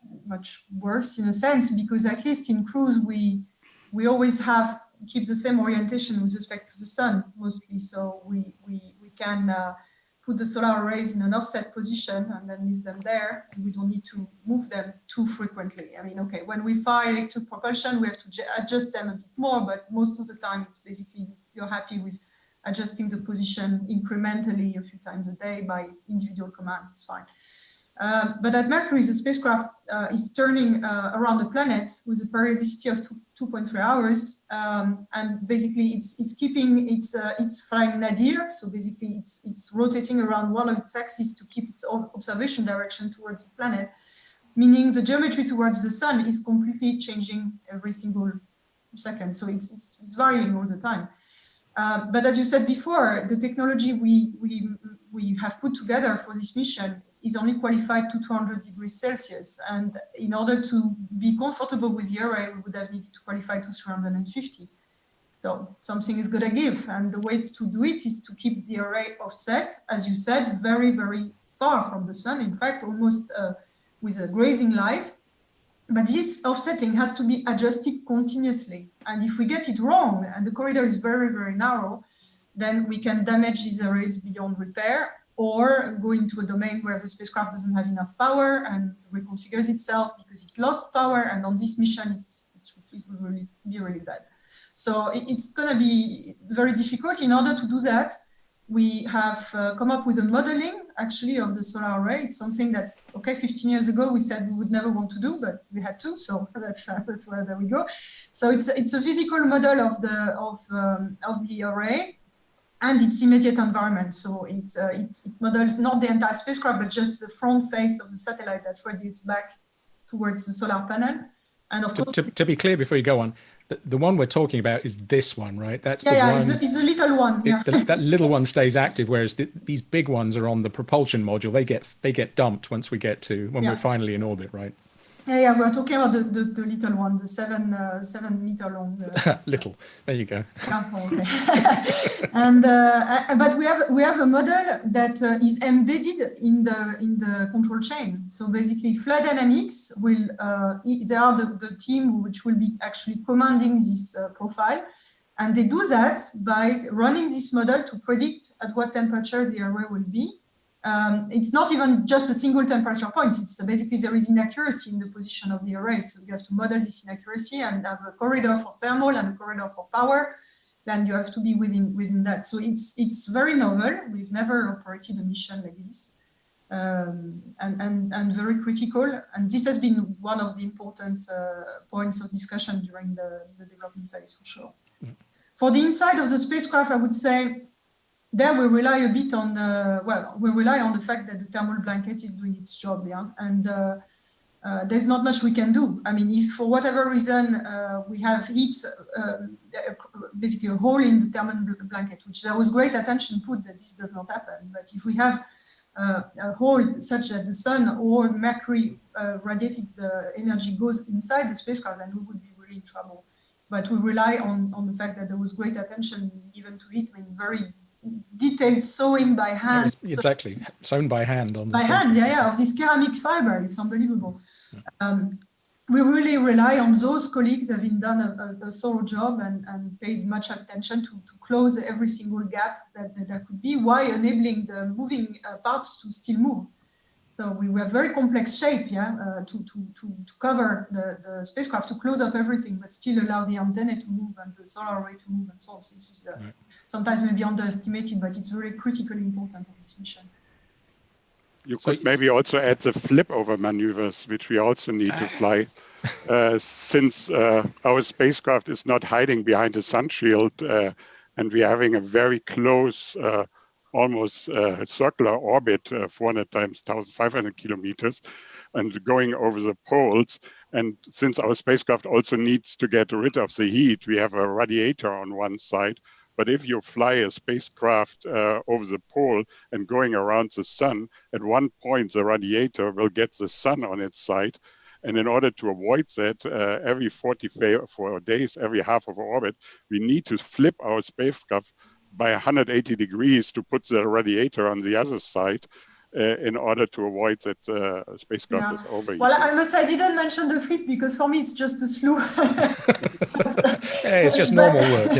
worse in a sense, because at least in cruise we always keep the same orientation with respect to the sun mostly. So we can put the solar arrays in an offset position and then leave them there, and we don't need to move them too frequently. I mean, okay, when we fire electric propulsion, we have to adjust them a bit more, but most of the time it's basically you're happy with adjusting the position incrementally a few times a day by individual commands, it's fine. But at Mercury, the spacecraft is turning around the planet with a periodicity of 2.3 hours, and basically it's flying nadir. So basically, it's rotating around one of its axes to keep its observation direction towards the planet, meaning the geometry towards the sun is completely changing every single second. So it's varying all the time. But as you said before, the technology we have put together for this mission is only qualified to 200 degrees Celsius. And in order to be comfortable with the array, we would have needed to qualify to 350. So something is going to give. And the way to do it is to keep the array offset, as you said, very, very far from the sun. In fact, almost with a grazing light. But this offsetting has to be adjusted continuously. And if we get it wrong, and the corridor is very, very narrow, then we can damage these arrays beyond repair, or go into a domain where the spacecraft doesn't have enough power and reconfigures itself because it lost power. And on this mission, it will really be really bad. So it's going to be very difficult. In order to do that, we have come up with a modeling, actually, of the solar array. It's something that, 15 years ago, we said we would never want to do, but we had to. So that's where there we go. So it's a physical model of the array and its immediate environment. So it models not the entire spacecraft, but just the front face of the satellite that radiates back towards the solar panel. And of course, to be clear before you go on, the one we're talking about is this one, right? That's the one. It's a little one. Yeah. That little one stays active, whereas these big ones are on the propulsion module. They get dumped once we get to when we're finally in orbit, right? Yeah, we're talking about the little one, the 7 meter long. Little, there you go. Okay. And but we have a model that is embedded in the control chain. So basically, Flight Dynamics they are the team which will be actually commanding this profile, and they do that by running this model to predict at what temperature the array will be. It's not even just a single temperature point. It's basically there is inaccuracy in the position of the array. So you have to model this inaccuracy and have a corridor for thermal and a corridor for power. Then you have to be within that. So it's very novel. We've never operated a mission like this, and very critical. And this has been one of the important points of discussion during the development phase, for sure. For the inside of the spacecraft, I would say, there we rely a bit on we rely on the fact that the thermal blanket is doing its job, and there's not much we can do. I mean, if for whatever reason we have heat, basically a hole in the thermal blanket, which there was great attention put that this does not happen. But if we have a hole such that the sun or Mercury radiated energy goes inside the spacecraft, then we would be really in trouble. But we rely on the fact that there was great attention given to it, I mean, very detailed sewing by hand. Exactly, sewn by hand on the by hand, of this ceramic fiber. It's unbelievable. We really rely on those colleagues having done a thorough job and paid much attention to close every single gap that there could be, while enabling the moving parts to still move. So we were very complex shape, to cover the spacecraft, to close up everything, but still allow the antenna to move and the solar array to move and so on. So this is sometimes maybe underestimated, but it's very critically important on this mission. You could maybe also add the flip over maneuvers, which we also need to fly, since our spacecraft is not hiding behind a sun shield, and we're having a very close, almost circular orbit, 400 times 1,500 kilometers, and going over the poles. And since our spacecraft also needs to get rid of the heat, we have a radiator on one side. But if you fly a spacecraft over the pole and going around the sun, at one point the radiator will get the sun on its side. And in order to avoid that, every 44 days, every half of orbit, we need to flip our spacecraft by 180 degrees to put the radiator on the other side, in order to avoid that spacecraft is overheating. Well, I must say I didn't mention the flip because for me it's just a slew. It's just normal work,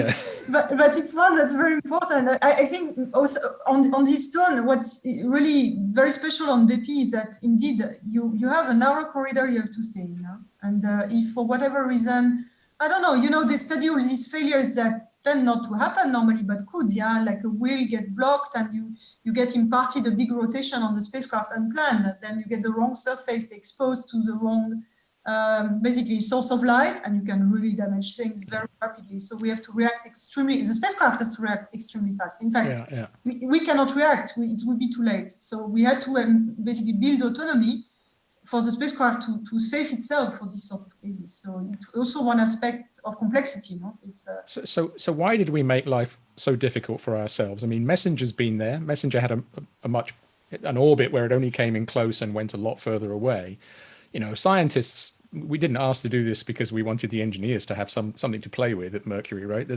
But it's one that's very important. I think also on this turn, what's really very special on Bepi is that indeed you have a narrow corridor you have to stay in. And if for whatever reason, I don't know, they study all these failures that tend not to happen normally, but could, like a wheel get blocked and you get imparted a big rotation on the spacecraft unplanned, then you get the wrong surface exposed to the wrong, basically, source of light, and you can really damage things very rapidly. So we have to react the spacecraft has to react extremely fast. In fact, we cannot react, it would be too late. So we had to basically build autonomy for the spacecraft to save itself for this sort of cases. So it's also one aspect of complexity. It's, so why did we make life so difficult for ourselves? I mean, Messenger's been there. Messenger had an orbit where it only came in close and went a lot further away. Scientists, we didn't ask to do this because we wanted the engineers to have something to play with at Mercury, right?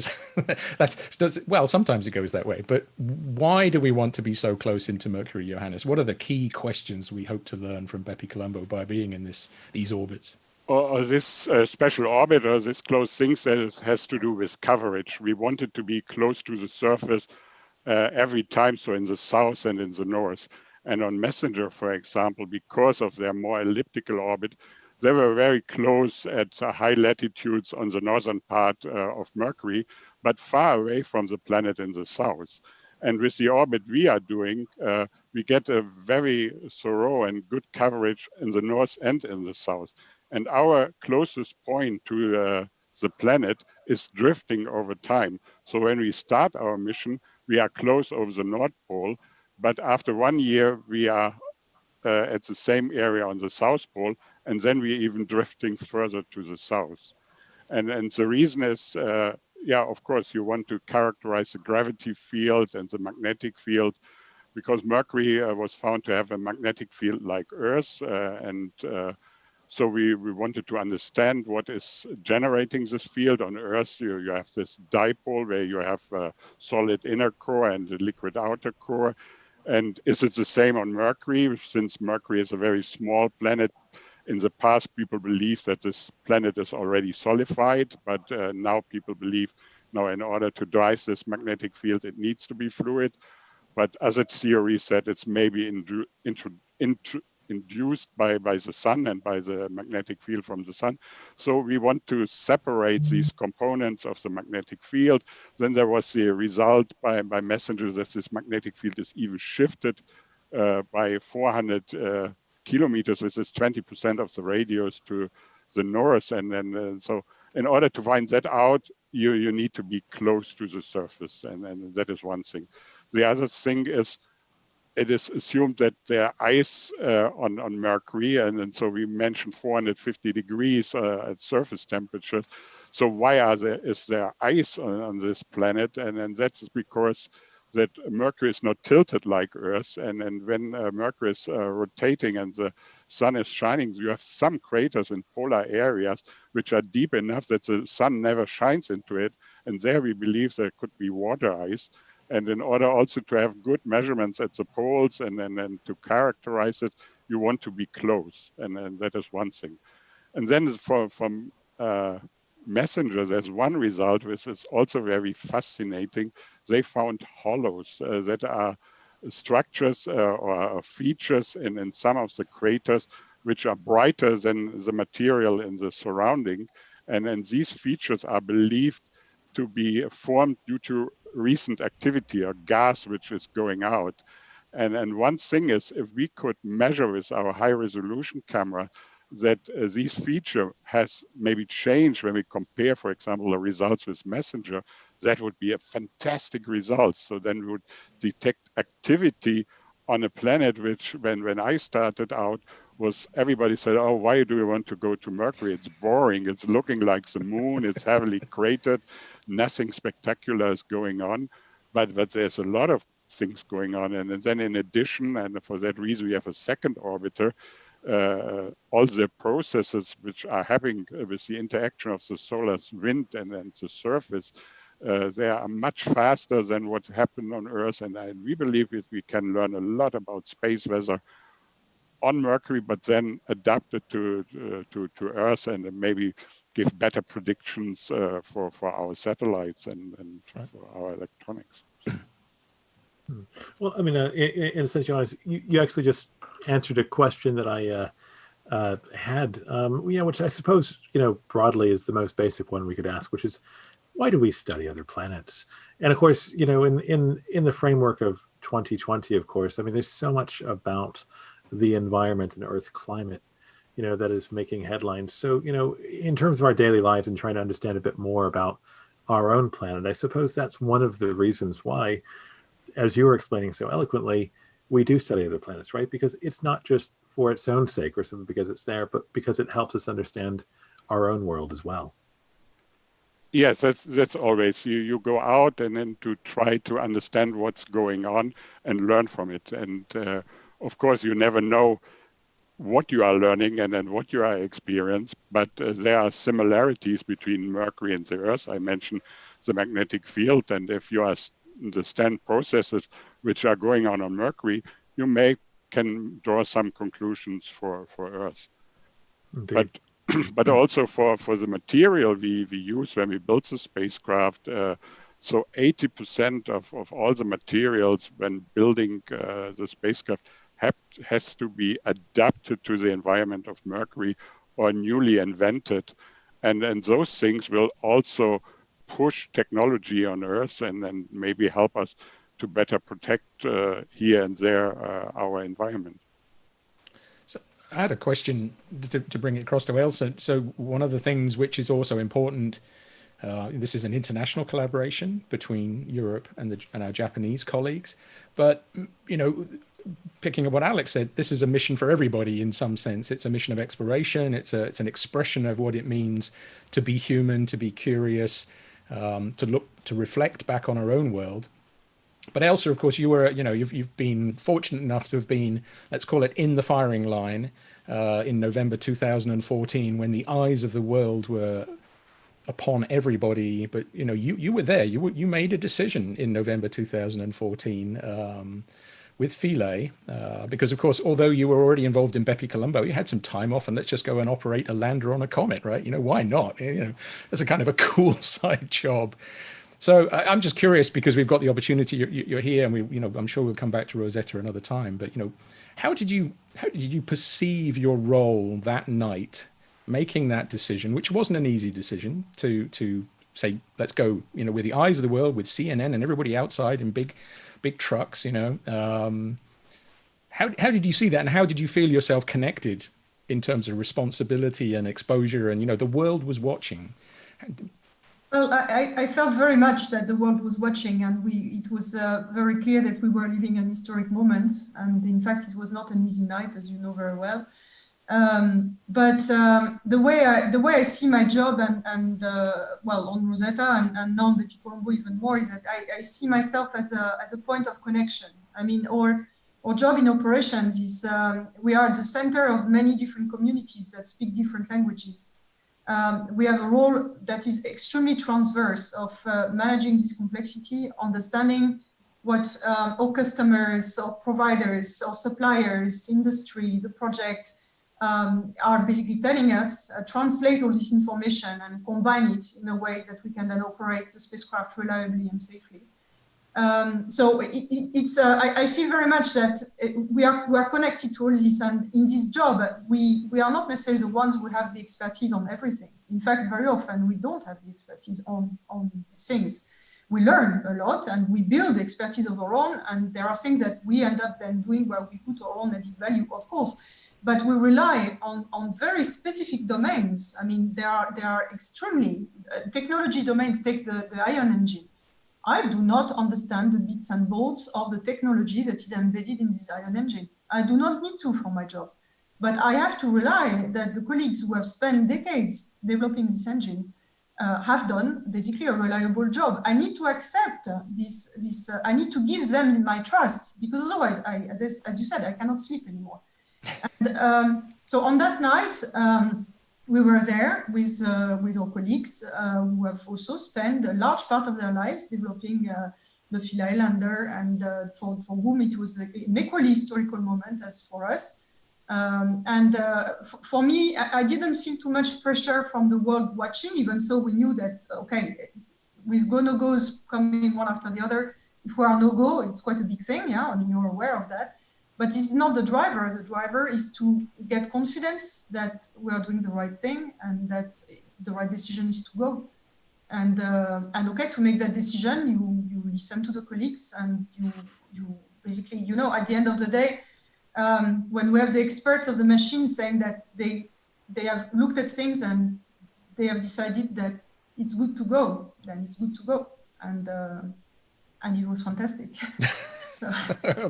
Well, sometimes it goes that way, but why do we want to be so close into Mercury, Johannes? What are the key questions we hope to learn from BepiColombo by being in these orbits? Or this special orbit, or this close thing that has to do with coverage. We wanted to be close to the surface every time, so in the south and in the north. And on Messenger, for example, because of their more elliptical orbit, they were very close at high latitudes on the northern part of Mercury, but far away from the planet in the south. And with the orbit we are doing, we get a very thorough and good coverage in the north and in the south. And our closest point to the planet is drifting over time. So when we start our mission, we are close over the North Pole, but after 1 year, we are at the same area on the South Pole, and then we're even drifting further to the south. And the reason is, of course, you want to characterize the gravity field and the magnetic field, because Mercury was found to have a magnetic field like Earth, so we wanted to understand what is generating this field. On Earth. You have this dipole where you have a solid inner core and a liquid outer core. And is it the same on Mercury? Since Mercury is a very small planet, in the past people believed that this planet is already solidified, but now people believe, now in order to drive this magnetic field, it needs to be fluid. But other theories said it's maybe induced by the sun and by the magnetic field from the sun. So we want to separate these components of the magnetic field. Then there was the result by Messenger that this magnetic field is even shifted by 400 kilometers, which is 20% of the radius to the north. And then so in order to find that out, you need to be close to the surface. And that is one thing. The other thing is, it is assumed that there are ice on Mercury, and so we mentioned 450 degrees at surface temperature. So why is there ice on this planet? And that's because that Mercury is not tilted like Earth, and when Mercury is rotating and the sun is shining, you have some craters in polar areas which are deep enough that the sun never shines into it, and there we believe there could be water ice. And in order also to have good measurements at the poles and to characterize it, you want to be close, and that is one thing. And then from MESSENGER, there's one result which is also very fascinating. They found hollows that are structures or features in some of the craters which are brighter than the material in the surrounding. And these features are believed to be formed due to recent activity or gas which is going out. And one thing is, if we could measure with our high resolution camera that this feature has maybe changed when we compare, for example, the results with MESSENGER, that would be a fantastic result. So then we would detect activity on a planet which, when I started out, was everybody said, oh, why do you want to go to Mercury? It's boring. It's looking like the moon. It's heavily cratered. Nothing spectacular is going on. But there's a lot of things going on. And then in addition, and for that reason, we have a second orbiter, all the processes which are happening with the interaction of the solar wind and the surface, they are much faster than what happened on Earth. And we believe that we can learn a lot about space weather on Mercury, but then adapt it to Earth and maybe give better predictions for our satellites and for our electronics. Well, I mean, in a sense, Johannes, you actually just answered a question that I had, which I suppose, broadly is the most basic one we could ask, which is, why do we study other planets? And of course, in the framework of 2020, of course, I mean, there's so much about the environment and Earth's climate, that is making headlines. So, in terms of our daily lives and trying to understand a bit more about our own planet, I suppose that's one of the reasons why, as you were explaining so eloquently, we do study other planets, right? Because it's not just for its own sake or simply because it's there, but because it helps us understand our own world as well. Yes, that's always, you go out and then to try to understand what's going on and learn from it. And of course, you never know what you are learning and then what you are experiencing, but there are similarities between Mercury and the Earth. I mentioned the magnetic field, and if you understand processes which are going on Mercury, you can draw some conclusions for Earth. Indeed. But also for the material we use when we build the spacecraft. So 80% of all the materials when building the spacecraft has to be adapted to the environment of Mercury or newly invented. And those things will also push technology on Earth and maybe help us to better protect here and there our environment. So I had a question to bring it across to Elsa. So one of the things which is also important, this is an international collaboration between Europe and our Japanese colleagues, but picking up what Alex said, this is a mission for everybody in some sense. It's a mission of exploration. It's an expression of what it means to be human, to be curious, to reflect back on our own world. But Elsa, of course, you were, you've been fortunate enough to have been, let's call it, in the firing line in November 2014, when the eyes of the world were upon everybody. But you were there. You made a decision in November 2014 with Philae, because of course, although you were already involved in BepiColombo, you had some time off and let's just go and operate a lander on a comet, right? Why not? It's a kind of a cool side job. So I'm just curious, because we've got the opportunity, you're here, and I'm sure we'll come back to Rosetta another time, but how did you perceive your role that night, making that decision, which wasn't an easy decision, to say, let's go, with the eyes of the world, with CNN and everybody outside in big trucks, how did you see that, and how did you feel yourself connected in terms of responsibility and exposure, and the world was watching? Well, I felt very much that the world was watching, and it was very clear that we were living an historic moment. And in fact, it was not an easy night, as you know very well. The way I see my job and well, on Rosetta and now on BepiColombo even more, is that I see myself as a point of connection. I mean, our job in operations is we are at the center of many different communities that speak different languages. We have a role that is extremely transverse of managing this complexity, understanding what our customers or providers or suppliers, industry, the project are basically telling us, translate all this information and combine it in a way that we can then operate the spacecraft reliably and safely. I feel very much that we are connected to all this, and in this job, we are not necessarily the ones who have the expertise on everything. In fact, very often we don't have the expertise on things. We learn a lot and we build expertise of our own, and there are things that we end up then doing where we put our own added value, of course, but we rely on very specific domains. I mean, there are extremely technology domains. Take the ion engine. I do not understand the bits and bolts of the technology that is embedded in this ion engine. I do not need to for my job, but I have to rely that the colleagues who have spent decades developing these engines have done basically a reliable job. I need to accept this. I need to give them my trust, because otherwise, as you said, I cannot sleep anymore. And, so on that night, we were there with our colleagues who have also spent a large part of their lives developing the Philae lander, and for whom it was an equally historical moment as for us. For me, I didn't feel too much pressure from the world watching, even so we knew that, okay, with no-goes coming one after the other, if we are no-go, it's quite a big thing, yeah, I mean, you're aware of that. But this is not the driver. The driver is to get confidence that we are doing the right thing and that the right decision is to go. And okay, to make that decision, you listen to the colleagues, and you basically, you know, at the end of the day, when we have the experts of the machine saying that they have looked at things and they have decided that it's good to go, then it's good to go. And it was fantastic.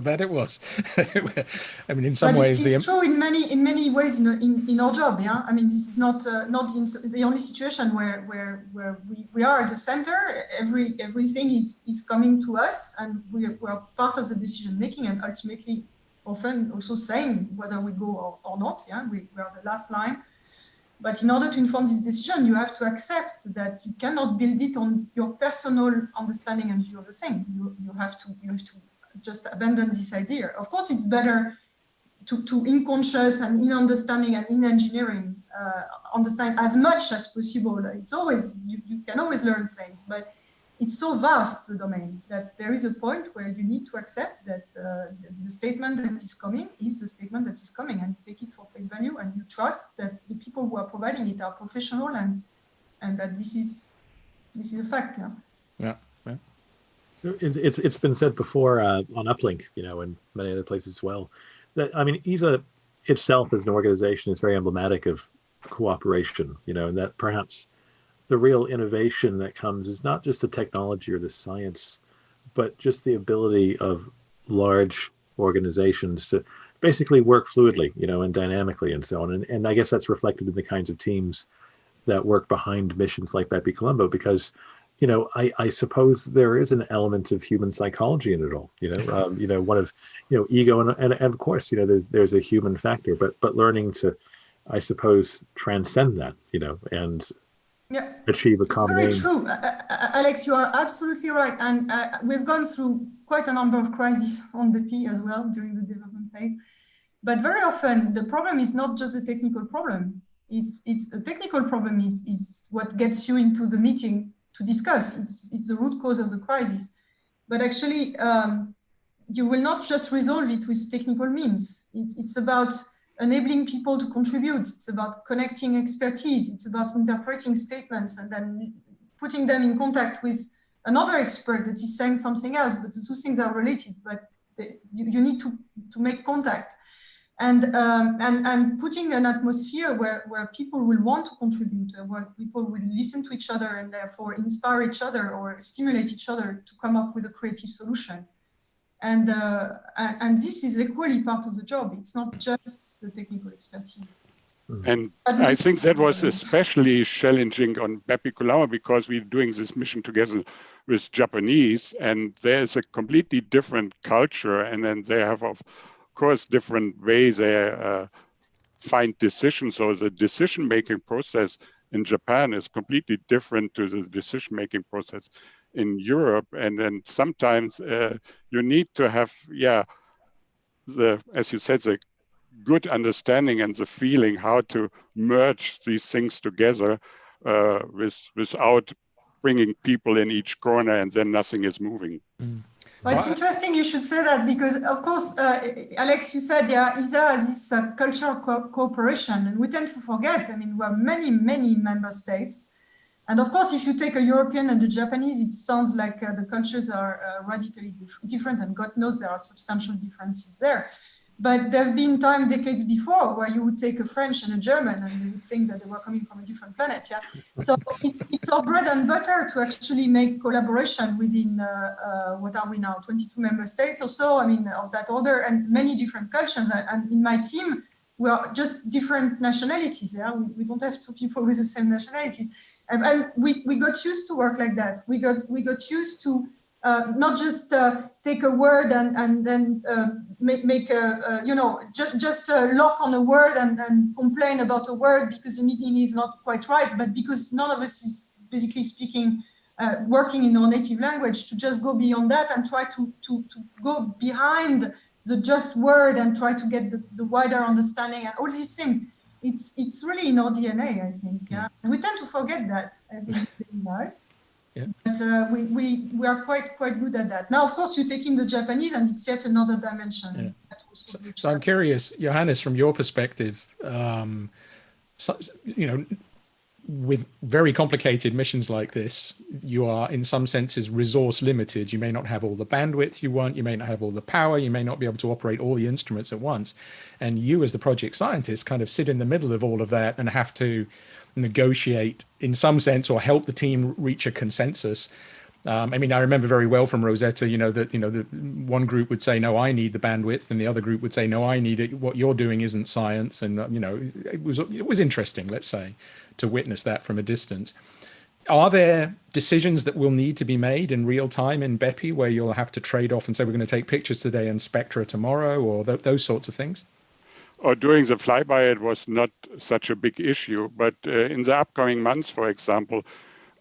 That it was. I mean, in some ways, it's true in many ways in our job. Yeah, I mean, this is not the only situation where we are at the center. Everything is coming to us, and we are part of the decision making, and ultimately, often also saying whether we go or not. Yeah, we are the last line. But in order to inform this decision, you have to accept that you cannot build it on your personal understanding and view of the thing. You have to just abandon this idea. Of course, it's better to in conscious and in understanding and in engineering, understand as much as possible. It's always, you can always learn things, but it's so vast, the domain, that there is a point where you need to accept that the statement that is coming is the statement that is coming, and you take it for face value, and you trust that the people who are providing it are professional, and that this is a fact. Yeah. Yeah. It's been said before on Uplink, you know, and many other places as well, that, I mean, ESA itself as an organization is very emblematic of cooperation, you know, and that perhaps the real innovation that comes is not just the technology or the science, but just the ability of large organizations to basically work fluidly, you know, and dynamically and so on. And I guess that's reflected in the kinds of teams that work behind missions like BepiColombo, because, you know, I suppose there is an element of human psychology in it all, you know, one of, you know, ego and of course, you know, there's a human factor, but learning to, I suppose, transcend that, you know, and achieve a common aim. Very true. Alex, you are absolutely right. And we've gone through quite a number of crises on Bepi as well during the development phase. But very often the problem is not just a technical problem. It's a technical problem is what gets you into the meeting to discuss. It's the root cause of the crisis. But actually, you will not just resolve it with technical means. It's about enabling people to contribute. It's about connecting expertise. It's about interpreting statements and then putting them in contact with another expert that is saying something else, but the two things are related, but you need to make contact. And putting an atmosphere where people will want to contribute, where people will listen to each other and therefore inspire each other or stimulate each other to come up with a creative solution. And this is equally part of the job. It's not just the technical expertise. And I think that was especially challenging on BepiColombo because we're doing this mission together with Japanese, and there's a completely different culture, and then they have, of course, different ways they find decisions. So the decision-making process in Japan is completely different to the decision-making process in Europe. And then sometimes you need to have, as you said, the good understanding and the feeling how to merge these things together without bringing people in each corner and then nothing is moving. Well, it's interesting you should say that because, of course, Alex, you said ESA has this cultural cooperation, and we tend to forget. I mean, we have many, many member states. And of course, if you take a European and a Japanese, it sounds like the cultures are radically different, and God knows there are substantial differences there. But there have been decades before, where you would take a French and a German, and they would think that they were coming from a different planet. Yeah. So it's our bread and butter to actually make collaboration within what are we now, 22 member states or so. I mean, of that order, and many different cultures. And in my team, we are just different nationalities. Yeah, we don't have two people with the same nationality, and we got used to work like that. We got used to. Not just take a word and then make a just lock on a word and complain about a word because the meaning is not quite right, but because none of us is basically speaking, working in our native language, to just go beyond that and try to go behind the just word and try to get the wider understanding and all these things. It's really in our DNA, I think. Yeah, we tend to forget that in life. Yeah. But we are quite good at that. Now, of course, you take in the Japanese, and it's yet another dimension. Yeah. So I'm curious, Johannes, from your perspective, with very complicated missions like this, you are in some senses resource limited. You may not have all the bandwidth you want. You may not have all the power. You may not be able to operate all the instruments at once. And you, as the project scientist, kind of sit in the middle of all of that and have to negotiate in some sense or help the team reach a consensus. I mean, I remember very well from Rosetta, that the one group would say, no, I need the bandwidth, and the other group would say, no, I need it. What you're doing isn't science. And, it was interesting, let's say, to witness that from a distance. Are there decisions that will need to be made in real time in BEPI where you'll have to trade off and say, we're going to take pictures today and spectra tomorrow, or those sorts of things? Or during the flyby, it was not such a big issue. But in the upcoming months, for example,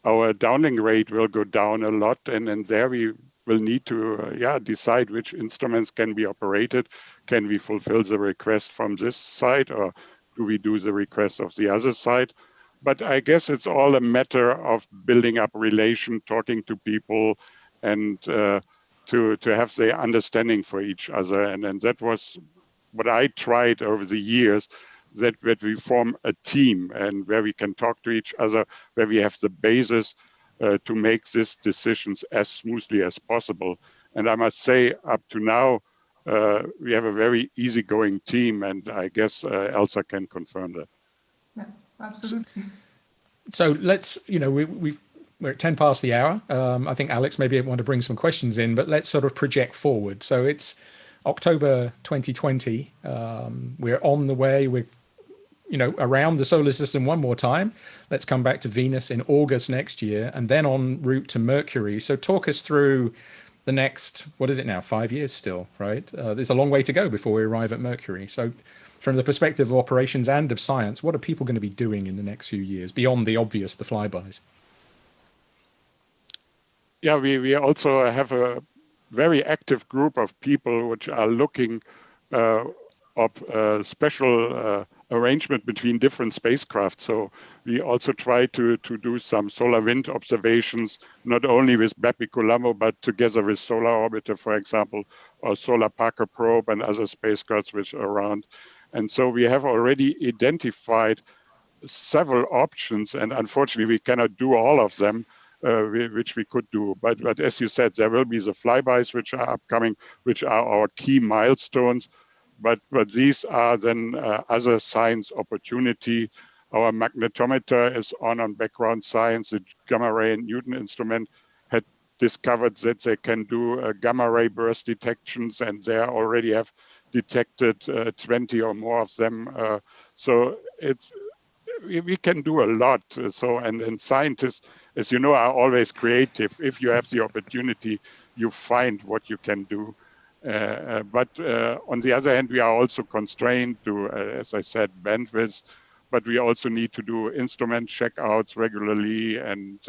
our downlink rate will go down a lot. And there we will need to decide which instruments can be operated. Can we fulfill the request from this side, or do we do the request of the other side? But I guess it's all a matter of building up relation, talking to people, and to have the understanding for each other. And that was what I tried over the years, that we form a team and where we can talk to each other, where we have the basis to make these decisions as smoothly as possible. And I must say, up to now, we have a very easygoing team, and I guess Elsa can confirm that. Yeah, absolutely. So let's, we're at 10 past the hour. I think Alex maybe want to bring some questions in, but let's sort of project forward. So it's October 2020. We're on the way. We're, around the solar system one more time. Let's come back to Venus in August next year, and then en route to Mercury. So talk us through the next, what is it now, 5 years still, right? There's a long way to go before we arrive at Mercury. So from the perspective of operations and of science, what are people going to be doing in the next few years beyond the obvious, the flybys? Yeah, we also have a very active group of people which are looking of special arrangement between different spacecraft. So we also try to do some solar wind observations, not only with BepiColombo, but together with Solar Orbiter, for example, or Solar Parker Probe and other spacecrafts which are around. And so we have already identified several options, and unfortunately we cannot do all of them, which we could do. But as you said, there will be the flybys which are upcoming, which are our key milestones. But these are then other science opportunity. Our magnetometer is on background science. The gamma ray and Newton instrument had discovered that they can do gamma ray burst detections, and they already have detected 20 or more of them. So we can do a lot. So, and scientists, as you know, are always creative. If you have the opportunity, you find what you can do. But on the other hand, we are also constrained to, as I said, bandwidth, but we also need to do instrument checkouts regularly. And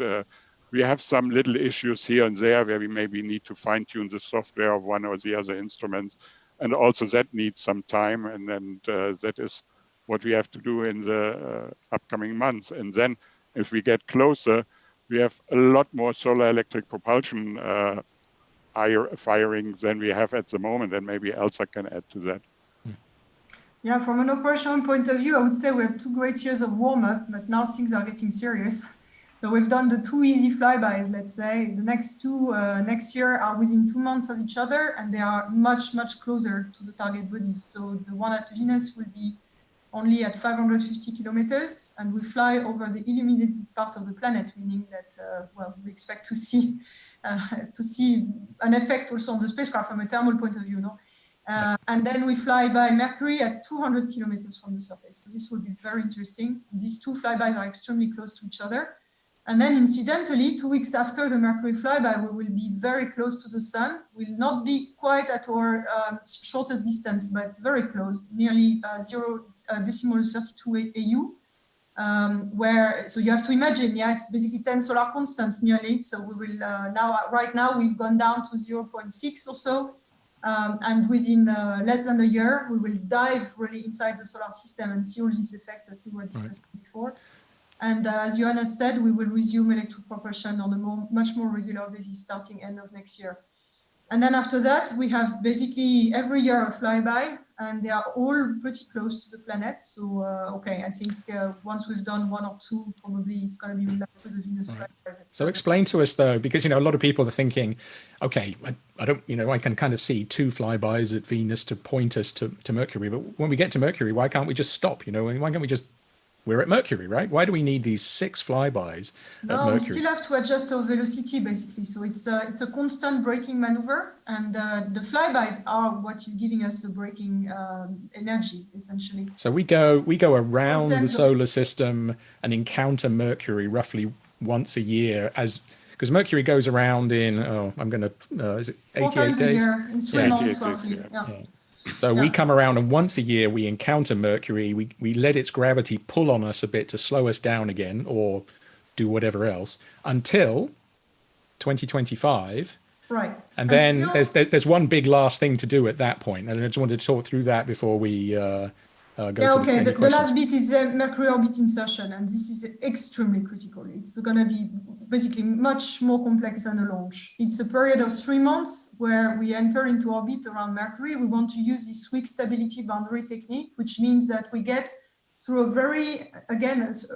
we have some little issues here and there where we maybe need to fine tune the software of one or the other instruments. And also that needs some time. And that is what we have to do in the upcoming months. And then if we get closer, we have a lot more solar electric propulsion firing than we have at the moment. And maybe Elsa can add to that. Yeah, from an operational point of view, I would say we have 2 great years of warm-up, but now things are getting serious. So we've done the 2 easy flybys, let's say. The next 2 next year are within 2 months of each other, and they are much, much closer to the target bodies. So the one at Venus will be only at 550 kilometers, and we fly over the illuminated part of the planet, meaning that, well, we expect to see an effect also on the spacecraft from a thermal point of view, no? And then we fly by Mercury at 200 kilometers from the surface. So this will be very interesting. These 2 flybys are extremely close to each other. And then incidentally, 2 weeks after the Mercury flyby, we will be very close to the sun. We'll not be quite at our shortest distance, but very close, nearly 0.32 AU. So you have to imagine, yeah, it's basically 10 solar constants nearly. So we will right now we've gone down to 0.6 or so. And within less than a year, we will dive really inside the solar system and see all these effects that we were discussing before. And as Johannes said, we will resume electric propulsion on a much more regular basis starting end of next year. And then after that, we have basically every year a flyby, and they are all pretty close to the planet. So, okay, I think once we've done 1 or 2, probably it's going to be like with the Venus flyby. So explain to us though, because, you know, a lot of people are thinking, okay, I don't, you know, I can kind of see 2 flybys at Venus to point us to Mercury, but when we get to Mercury, why can't we just stop, you know, and why can't we just, we're at Mercury, right? Why do we need these 6 flybys at Mercury? We still have to adjust our velocity, basically. So it's a constant braking maneuver, and the flybys are what is giving us the braking energy, essentially. So we go around the solar system and encounter Mercury roughly once a year, because Mercury goes around in, is it 88 days? A year, in 3 months roughly. Yeah. So we come around, and once a year we encounter Mercury. We let its gravity pull on us a bit to slow us down again, or do whatever else, until 2025. Right. And then there's one big last thing to do at that point, and I just wanted to talk through that before we go to okay. The last bit is the Mercury orbit insertion, and this is extremely critical. It's going to be basically much more complex than a launch. It's a period of 3 months where we enter into orbit around Mercury. We want to use this weak stability boundary technique, which means that we get through a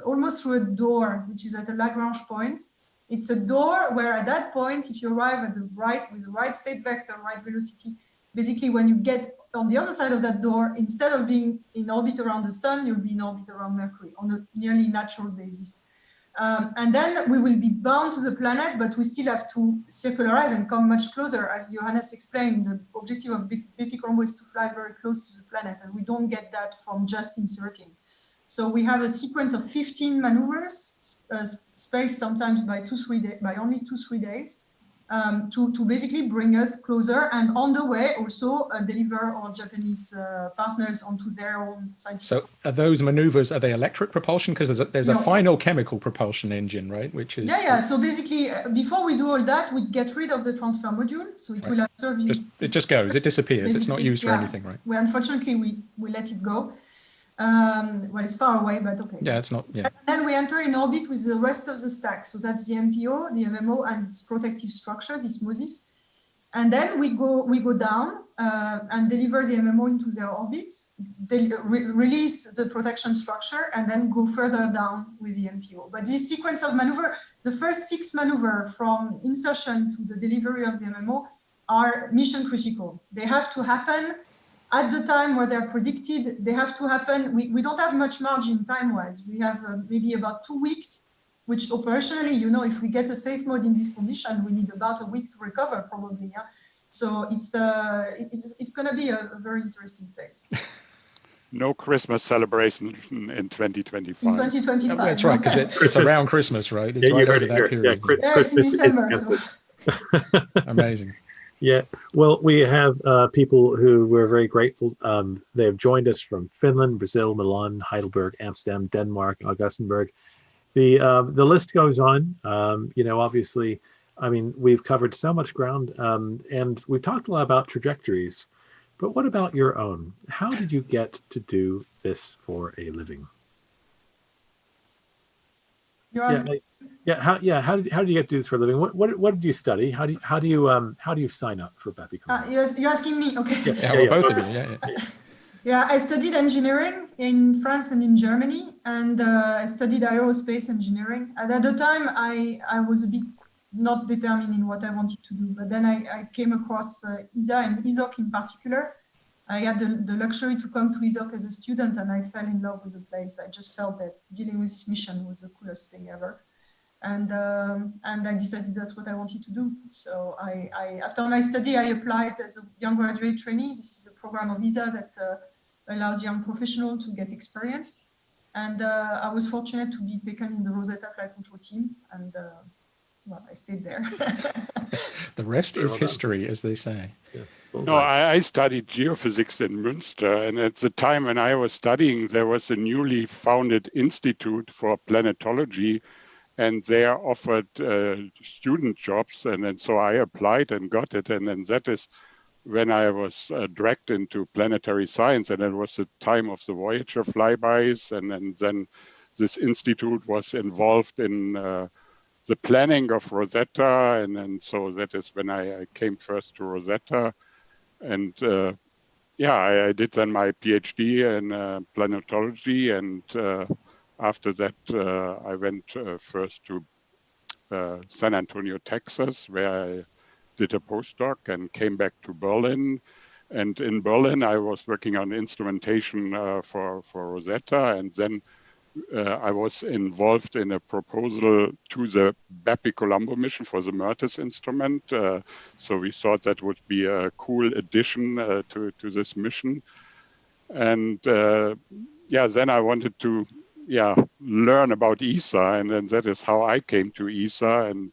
almost through a door, which is at a Lagrange point. It's a door where at that point, if you arrive at the right, with the right state vector, right velocity, basically when you get on the other side of that door, instead of being in orbit around the sun, you'll be in orbit around Mercury on a nearly natural basis. And then we will be bound to the planet, but we still have to circularize and come much closer. As Johannes explained, the objective of BepiColombo is to fly very close to the planet, and we don't get that from just inserting. So we have a sequence of 15 maneuvers, spaced sometimes by only 2-3 days, to basically bring us closer, and on the way also deliver our Japanese partners onto their own scientific. So are those maneuvers, are they electric propulsion? Because there's a final chemical propulsion engine, right? Which is So basically, before we do all that, we get rid of the transfer module, so it will have service. It just goes. It disappears. It's not used for anything, right? Well, unfortunately, we let it go. Well, it's far away, but okay. Yeah, it's not. Yeah. And then we enter in orbit with the rest of the stack. So that's the MPO, the MMO, and its protective structure, this MOSIF. And then we go down and deliver the MMO into their orbit, release the protection structure, and then go further down with the MPO. But this sequence of maneuver, the first 6 maneuvers from insertion to the delivery of the MMO are mission critical. They have to happen at the time where they're predicted. They have to happen. We don't have much margin time-wise. We have maybe about 2 weeks, which operationally, you know, if we get a safe mode in this condition, we need about a week to recover probably. Yeah? So it's going to be a very interesting phase. no Christmas celebration in 2025. In 2025. That's right, because it's around Christmas, right? It's Yeah, you right heard over it that here. period. Yeah, it's in December. So. Amazing. Yeah, well, we have people who we're very grateful. They have joined us from Finland, Brazil, Milan, Heidelberg, Amsterdam, Denmark, Augustenburg. The list goes on. Obviously, I mean, we've covered so much ground, and we've talked a lot about trajectories. But what about your own? How did you get to do this for a living? How did you get to do this for a living? What did you study? How do you sign up for BepiColombo? You're asking me, okay? Both of you. Yeah. Yeah, I studied engineering in France and in Germany, and I studied aerospace engineering. And at the time, I was a bit not determined in what I wanted to do, but then I came across ESA and ESOC in particular. I had the luxury to come to ESOC as a student, and I fell in love with the place. I just felt that dealing with this mission was the coolest thing ever. And I decided that's what I wanted to do. So after my study, I applied as a young graduate trainee. This is a program of ESA that allows young professionals to get experience. And I was fortunate to be taken in the Rosetta flight control team. And well, I stayed there. The rest is history, as they say. Yeah. No, I studied geophysics in Münster, and at the time when I was studying, there was a newly founded institute for planetology, and they offered student jobs, and then so I applied and got it, and then that is when I was dragged into planetary science, and it was the time of the Voyager flybys, and then this institute was involved in the planning of Rosetta, and then so that is when I came first to Rosetta, and I did then my PhD in planetology, and after that I went first to San Antonio, Texas, where I did a postdoc and came back to Berlin. And in Berlin, I was working on instrumentation for Rosetta, and then I was involved in a proposal to the BepiColombo mission for the MERTIS instrument. So we thought that would be a cool addition to this mission. And then I wanted to learn about ESA, and then that is how I came to ESA. And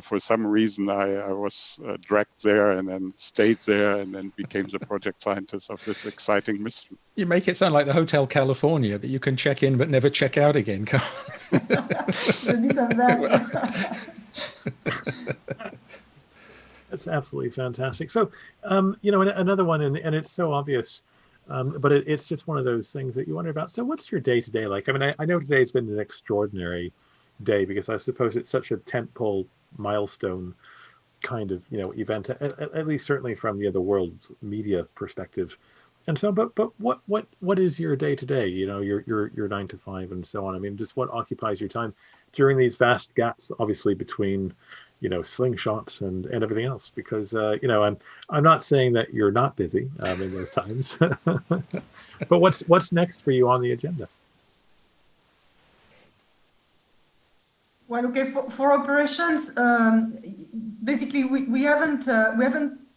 for some reason I was dragged there and then stayed there and then became the project scientist of this exciting mission. You make it sound like the Hotel California, that you can check in but never check out again, Carl. A bit of that. That's absolutely fantastic. So, another one, and it's so obvious, but it's just one of those things that you wonder about. So what's your day-to-day like? I mean, I know today's been an extraordinary day because I suppose it's such a tentpole milestone kind of event, at least certainly from the world media perspective. And so, but what is your day to day? Your 9 to 5 and so on. I mean, just what occupies your time during these vast gaps, obviously between slingshots and everything else. Because I'm not saying that you're not busy in those times, but what's next for you on the agenda? Well, okay, for operations, basically we haven't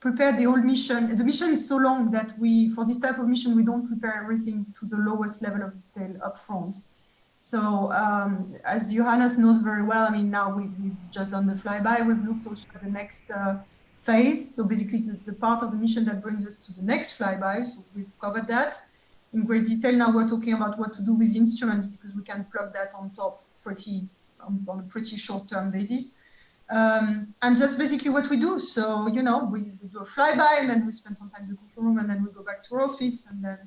prepared the whole mission. The mission is so long that for this type of mission, we don't prepare everything to the lowest level of detail upfront. So as Johannes knows very well, I mean, now we've just done the flyby. We've looked also at the next phase. So basically it's the part of the mission that brings us to the next flyby. So we've covered that in great detail. Now we're talking about what to do with instruments, because we can plug that on top on a pretty short-term basis. And that's basically what we do. So, we do a flyby, and then we spend some time in the control room, and then we go back to our office, and then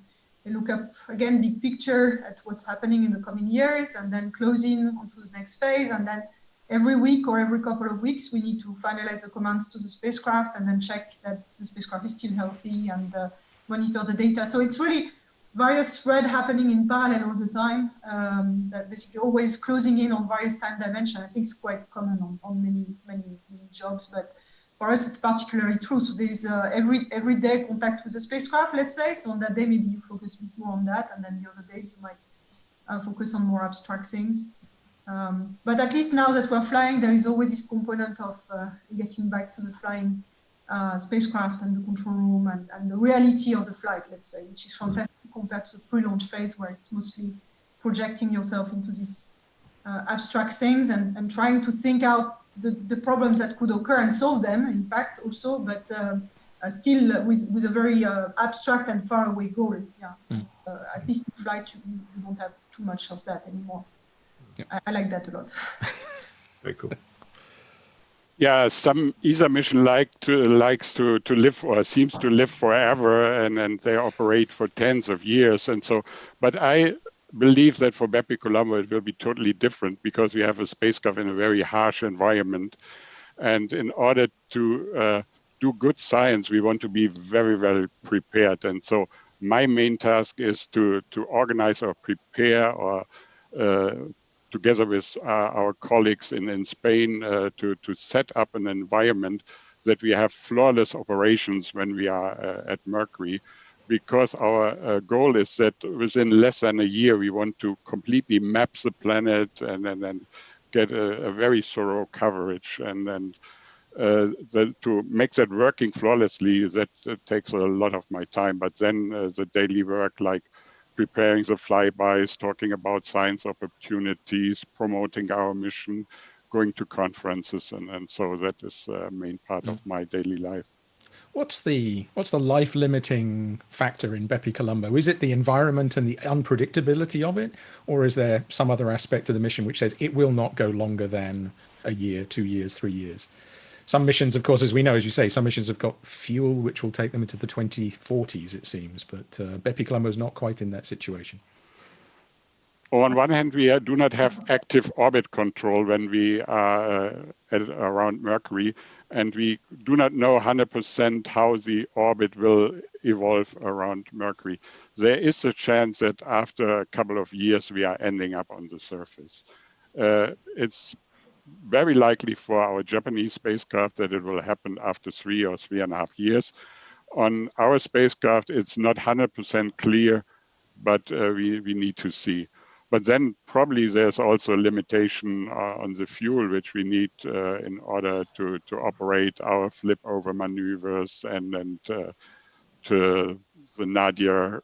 we look up, again, big picture at what's happening in the coming years, and then close in onto the next phase. And then every week or every couple of weeks, we need to finalize the commands to the spacecraft and then check that the spacecraft is still healthy and monitor the data. So it's really various threads happening in parallel all the time, that basically always closing in on various time dimensions. I think it's quite common on many jobs, but for us it's particularly true. So there's every day contact with the spacecraft, let's say. So on that day, maybe you focus a bit more on that, and then the other days you might focus on more abstract things. But at least now that we're flying, there is always this component of getting back to the flying spacecraft and the control room and the reality of the flight, let's say, which is fantastic. compared to the pre-launch phase where it's mostly projecting yourself into these abstract things and trying to think out the problems that could occur and solve them, in fact, also, but still with a very abstract and far away goal. Yeah. At least in flight, you don't have too much of that anymore. Yeah. I like that a lot. Very cool. Yeah, some ESA mission likes to live or seems to live forever, and they operate for tens of years. And so, but I believe that for BepiColombo it will be totally different because we have a spacecraft in a very harsh environment. And in order to do good science, we want to be very, very prepared. And so my main task is to organize or prepare or together with our colleagues in Spain to set up an environment that we have flawless operations when we are at Mercury, because our goal is that within less than a year, we want to completely map the planet and get a very thorough coverage. And to make that working flawlessly, that takes a lot of my time. But then the daily work, like preparing the flybys, talking about science opportunities, promoting our mission, going to conferences, and so that is a main part of my daily life. What's the life limiting factor in BepiColombo? Is it the environment and the unpredictability of it, or is there some other aspect of the mission which says it will not go longer than a year, 2 years, 3 years? Some missions, of course, as we know, as you say, some missions have got fuel which will take them into the 2040s, it seems, but BepiColombo is not quite in that situation. On one hand, we do not have active orbit control when we are around Mercury, and we do not know 100% how the orbit will evolve around Mercury. There is a chance that after a couple of years, we are ending up on the surface. It's very likely for our Japanese spacecraft that it will happen after 3 or 3.5 years. On our spacecraft, it's not 100% clear, but we need to see. But then probably there's also a limitation on the fuel which we need in order to operate our flip over maneuvers and to the nadir,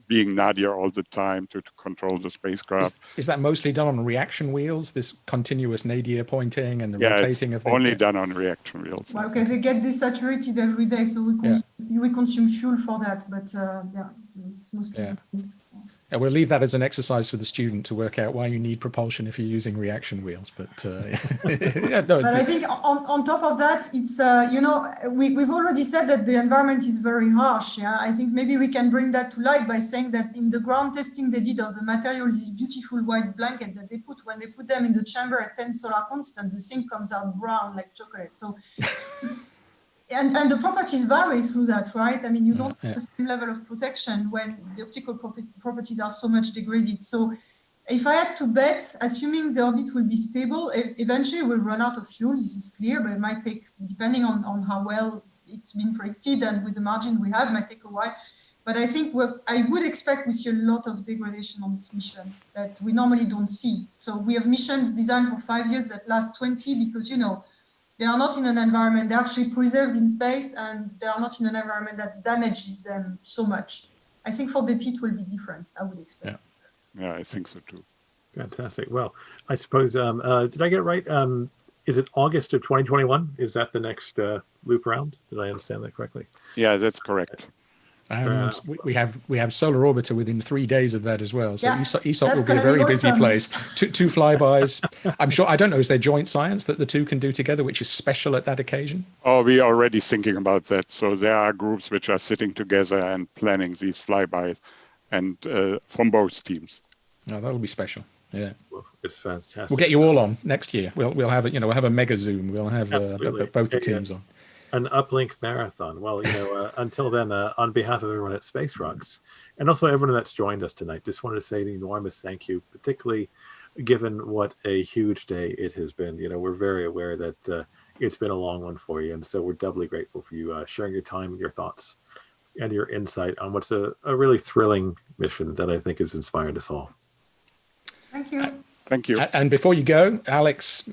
being nadir all the time to control the spacecraft. Is that mostly done on reaction wheels, this continuous nadir pointing and the rotating of the... only done on reaction wheels. Well, okay, they get desaturated every day, so we consume fuel for that, but yeah, it's mostly... Yeah, we'll leave that as an exercise for the student to work out why you need propulsion if you're using reaction wheels. But but I think on top of that, it's you know, we've already said that the environment is very harsh. Yeah, I think maybe we can bring that to light by saying that in the ground testing they did of the materials, this beautiful white blanket that they put, when they put them in the chamber at 10 solar constants, the thing comes out brown like chocolate. So. And the properties vary through that, right? I mean, you don't have the same level of protection when the optical properties are so much degraded. So if I had to bet, assuming the orbit will be stable, eventually we'll run out of fuel. This is clear, but it might take, depending on how well it's been predicted and with the margin we have, it might take a while. But I think I would expect we see a lot of degradation on this mission that we normally don't see. So we have missions designed for 5 years that last 20 because, you know, they are not in an environment, they're actually preserved in space, and they are not in an environment that damages them so much. I think for Bepi it will be different, I would expect. Yeah, I think so too. Fantastic. Well, I suppose, did I get it right? Is it August of 2021? Is that the next loop around? Did I understand that correctly? Yeah, that's correct. And we have Solar Orbiter within 3 days of that as well. So ESOP will be a very busy awesome. place. Two flybys. I'm sure, I don't know, is there joint science that the two can do together, which is special at that occasion? Oh, we are already thinking about that. So there are groups which are sitting together and planning these flybys, and from both teams. Oh, that'll be special. Yeah. Well, it's fantastic. We'll get you all on next year. We'll have a, we'll have a mega Zoom. We'll have both the teams on. An Uplink marathon. Well, until then, on behalf of everyone at Space Rocks, and also everyone that's joined us tonight, just wanted to say an enormous thank you, particularly given what a huge day it has been. We're very aware that it's been a long one for you, and so we're doubly grateful for you sharing your time, your thoughts, and your insight on what's a really thrilling mission that I think has inspired us all. Thank you. Thank you. And before you go, Alex,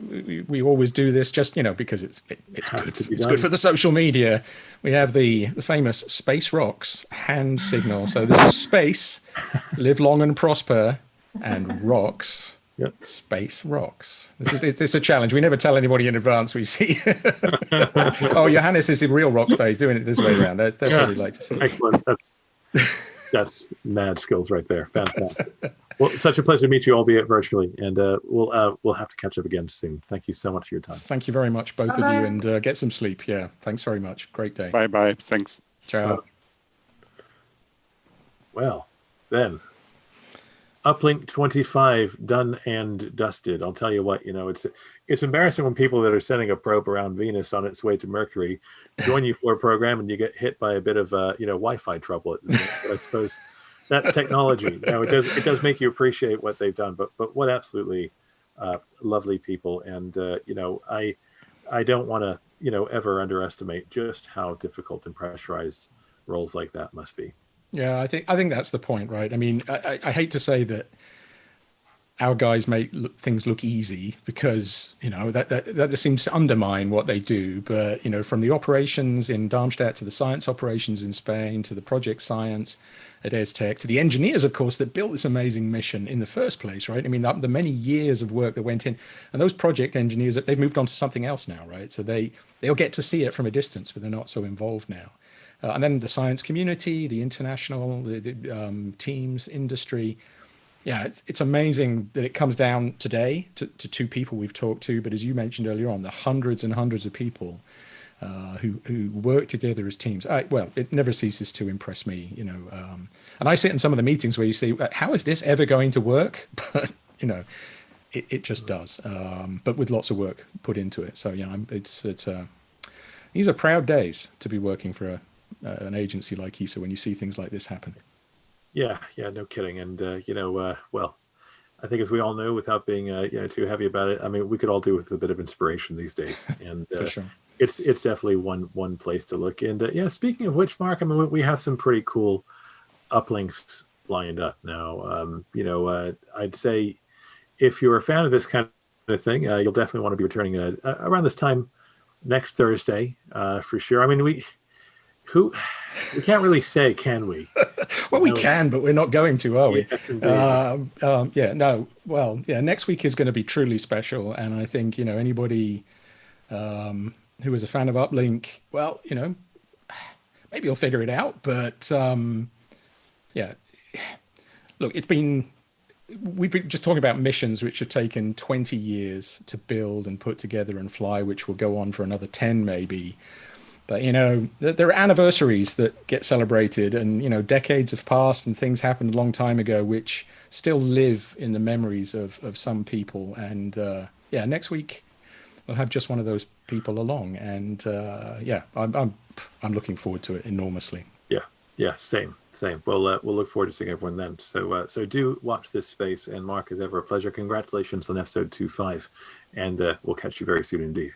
we always do this just, because it's good for the social media. We have the famous Space Rocks hand signal. So this is space, live long and prosper, and rocks. Yep. Space rocks. It's a challenge. We never tell anybody in advance. We see. Oh, Johannes is in real rock star. He's doing it this way around. That's what we'd like to see. Excellent. That's mad skills right there. Fantastic. Well, such a pleasure to meet you, albeit virtually, and we'll have to catch up again soon. Thank you so much for your time. Thank you very much, both of you, and get some sleep. Yeah, thanks very much. Great day. Bye. Thanks. Ciao. Well, then, Uplink 25 done and dusted. I'll tell you what, it's embarrassing when people that are sending a probe around Venus on its way to Mercury join you for a program and you get hit by a bit of Wi-Fi trouble. I suppose that's technology. It does make you appreciate what they've done. But what absolutely lovely people. And I don't want to ever underestimate just how difficult and pressurized roles like that must be. Yeah, I think that's the point, right? I mean, I hate to say that our guys make things look easy, because that seems to undermine what they do. But from the operations in Darmstadt to the science operations in Spain to the project science at ESTEC to the engineers, of course, that built this amazing mission in the first place, right? I mean, the many years of work that went in, and those project engineers, they've moved on to something else now, right? So they'll get to see it from a distance, but they're not so involved now. And then the science community, the international teams, industry. Yeah, it's amazing that it comes down today to two people we've talked to. But as you mentioned earlier on, the hundreds and hundreds of people who work together as teams. Well, it never ceases to impress me, And I sit in some of the meetings where you see, how is this ever going to work? But, it just does. But with lots of work put into it. So, yeah, these are proud days to be working for an agency like ESA when you see things like this happen. Yeah, no kidding. And well, I think as we all know, without being too heavy about it, I mean, we could all do with a bit of inspiration these days. And for sure. It's definitely one place to look. And speaking of which, Mark, I mean, we have some pretty cool uplinks lined up now. I'd say if you're a fan of this kind of thing, you'll definitely want to be returning around this time next Thursday for sure. I mean, we can't really say, can we? Well, we can, but we're not going to, are we? Yes, next week is going to be truly special. And I think, anybody who is a fan of Uplink, well, maybe you'll figure it out. But look, we've been just talking about missions which have taken 20 years to build and put together and fly, which will go on for another 10 maybe. But, there are anniversaries that get celebrated, and, decades have passed and things happened a long time ago, which still live in the memories of some people. And next week we'll have just one of those people along. And I'm looking forward to it enormously. Yeah, same. We'll look forward to seeing everyone then. So do watch this space. And Mark, as ever, a pleasure. Congratulations on episode 25. And we'll catch you very soon indeed.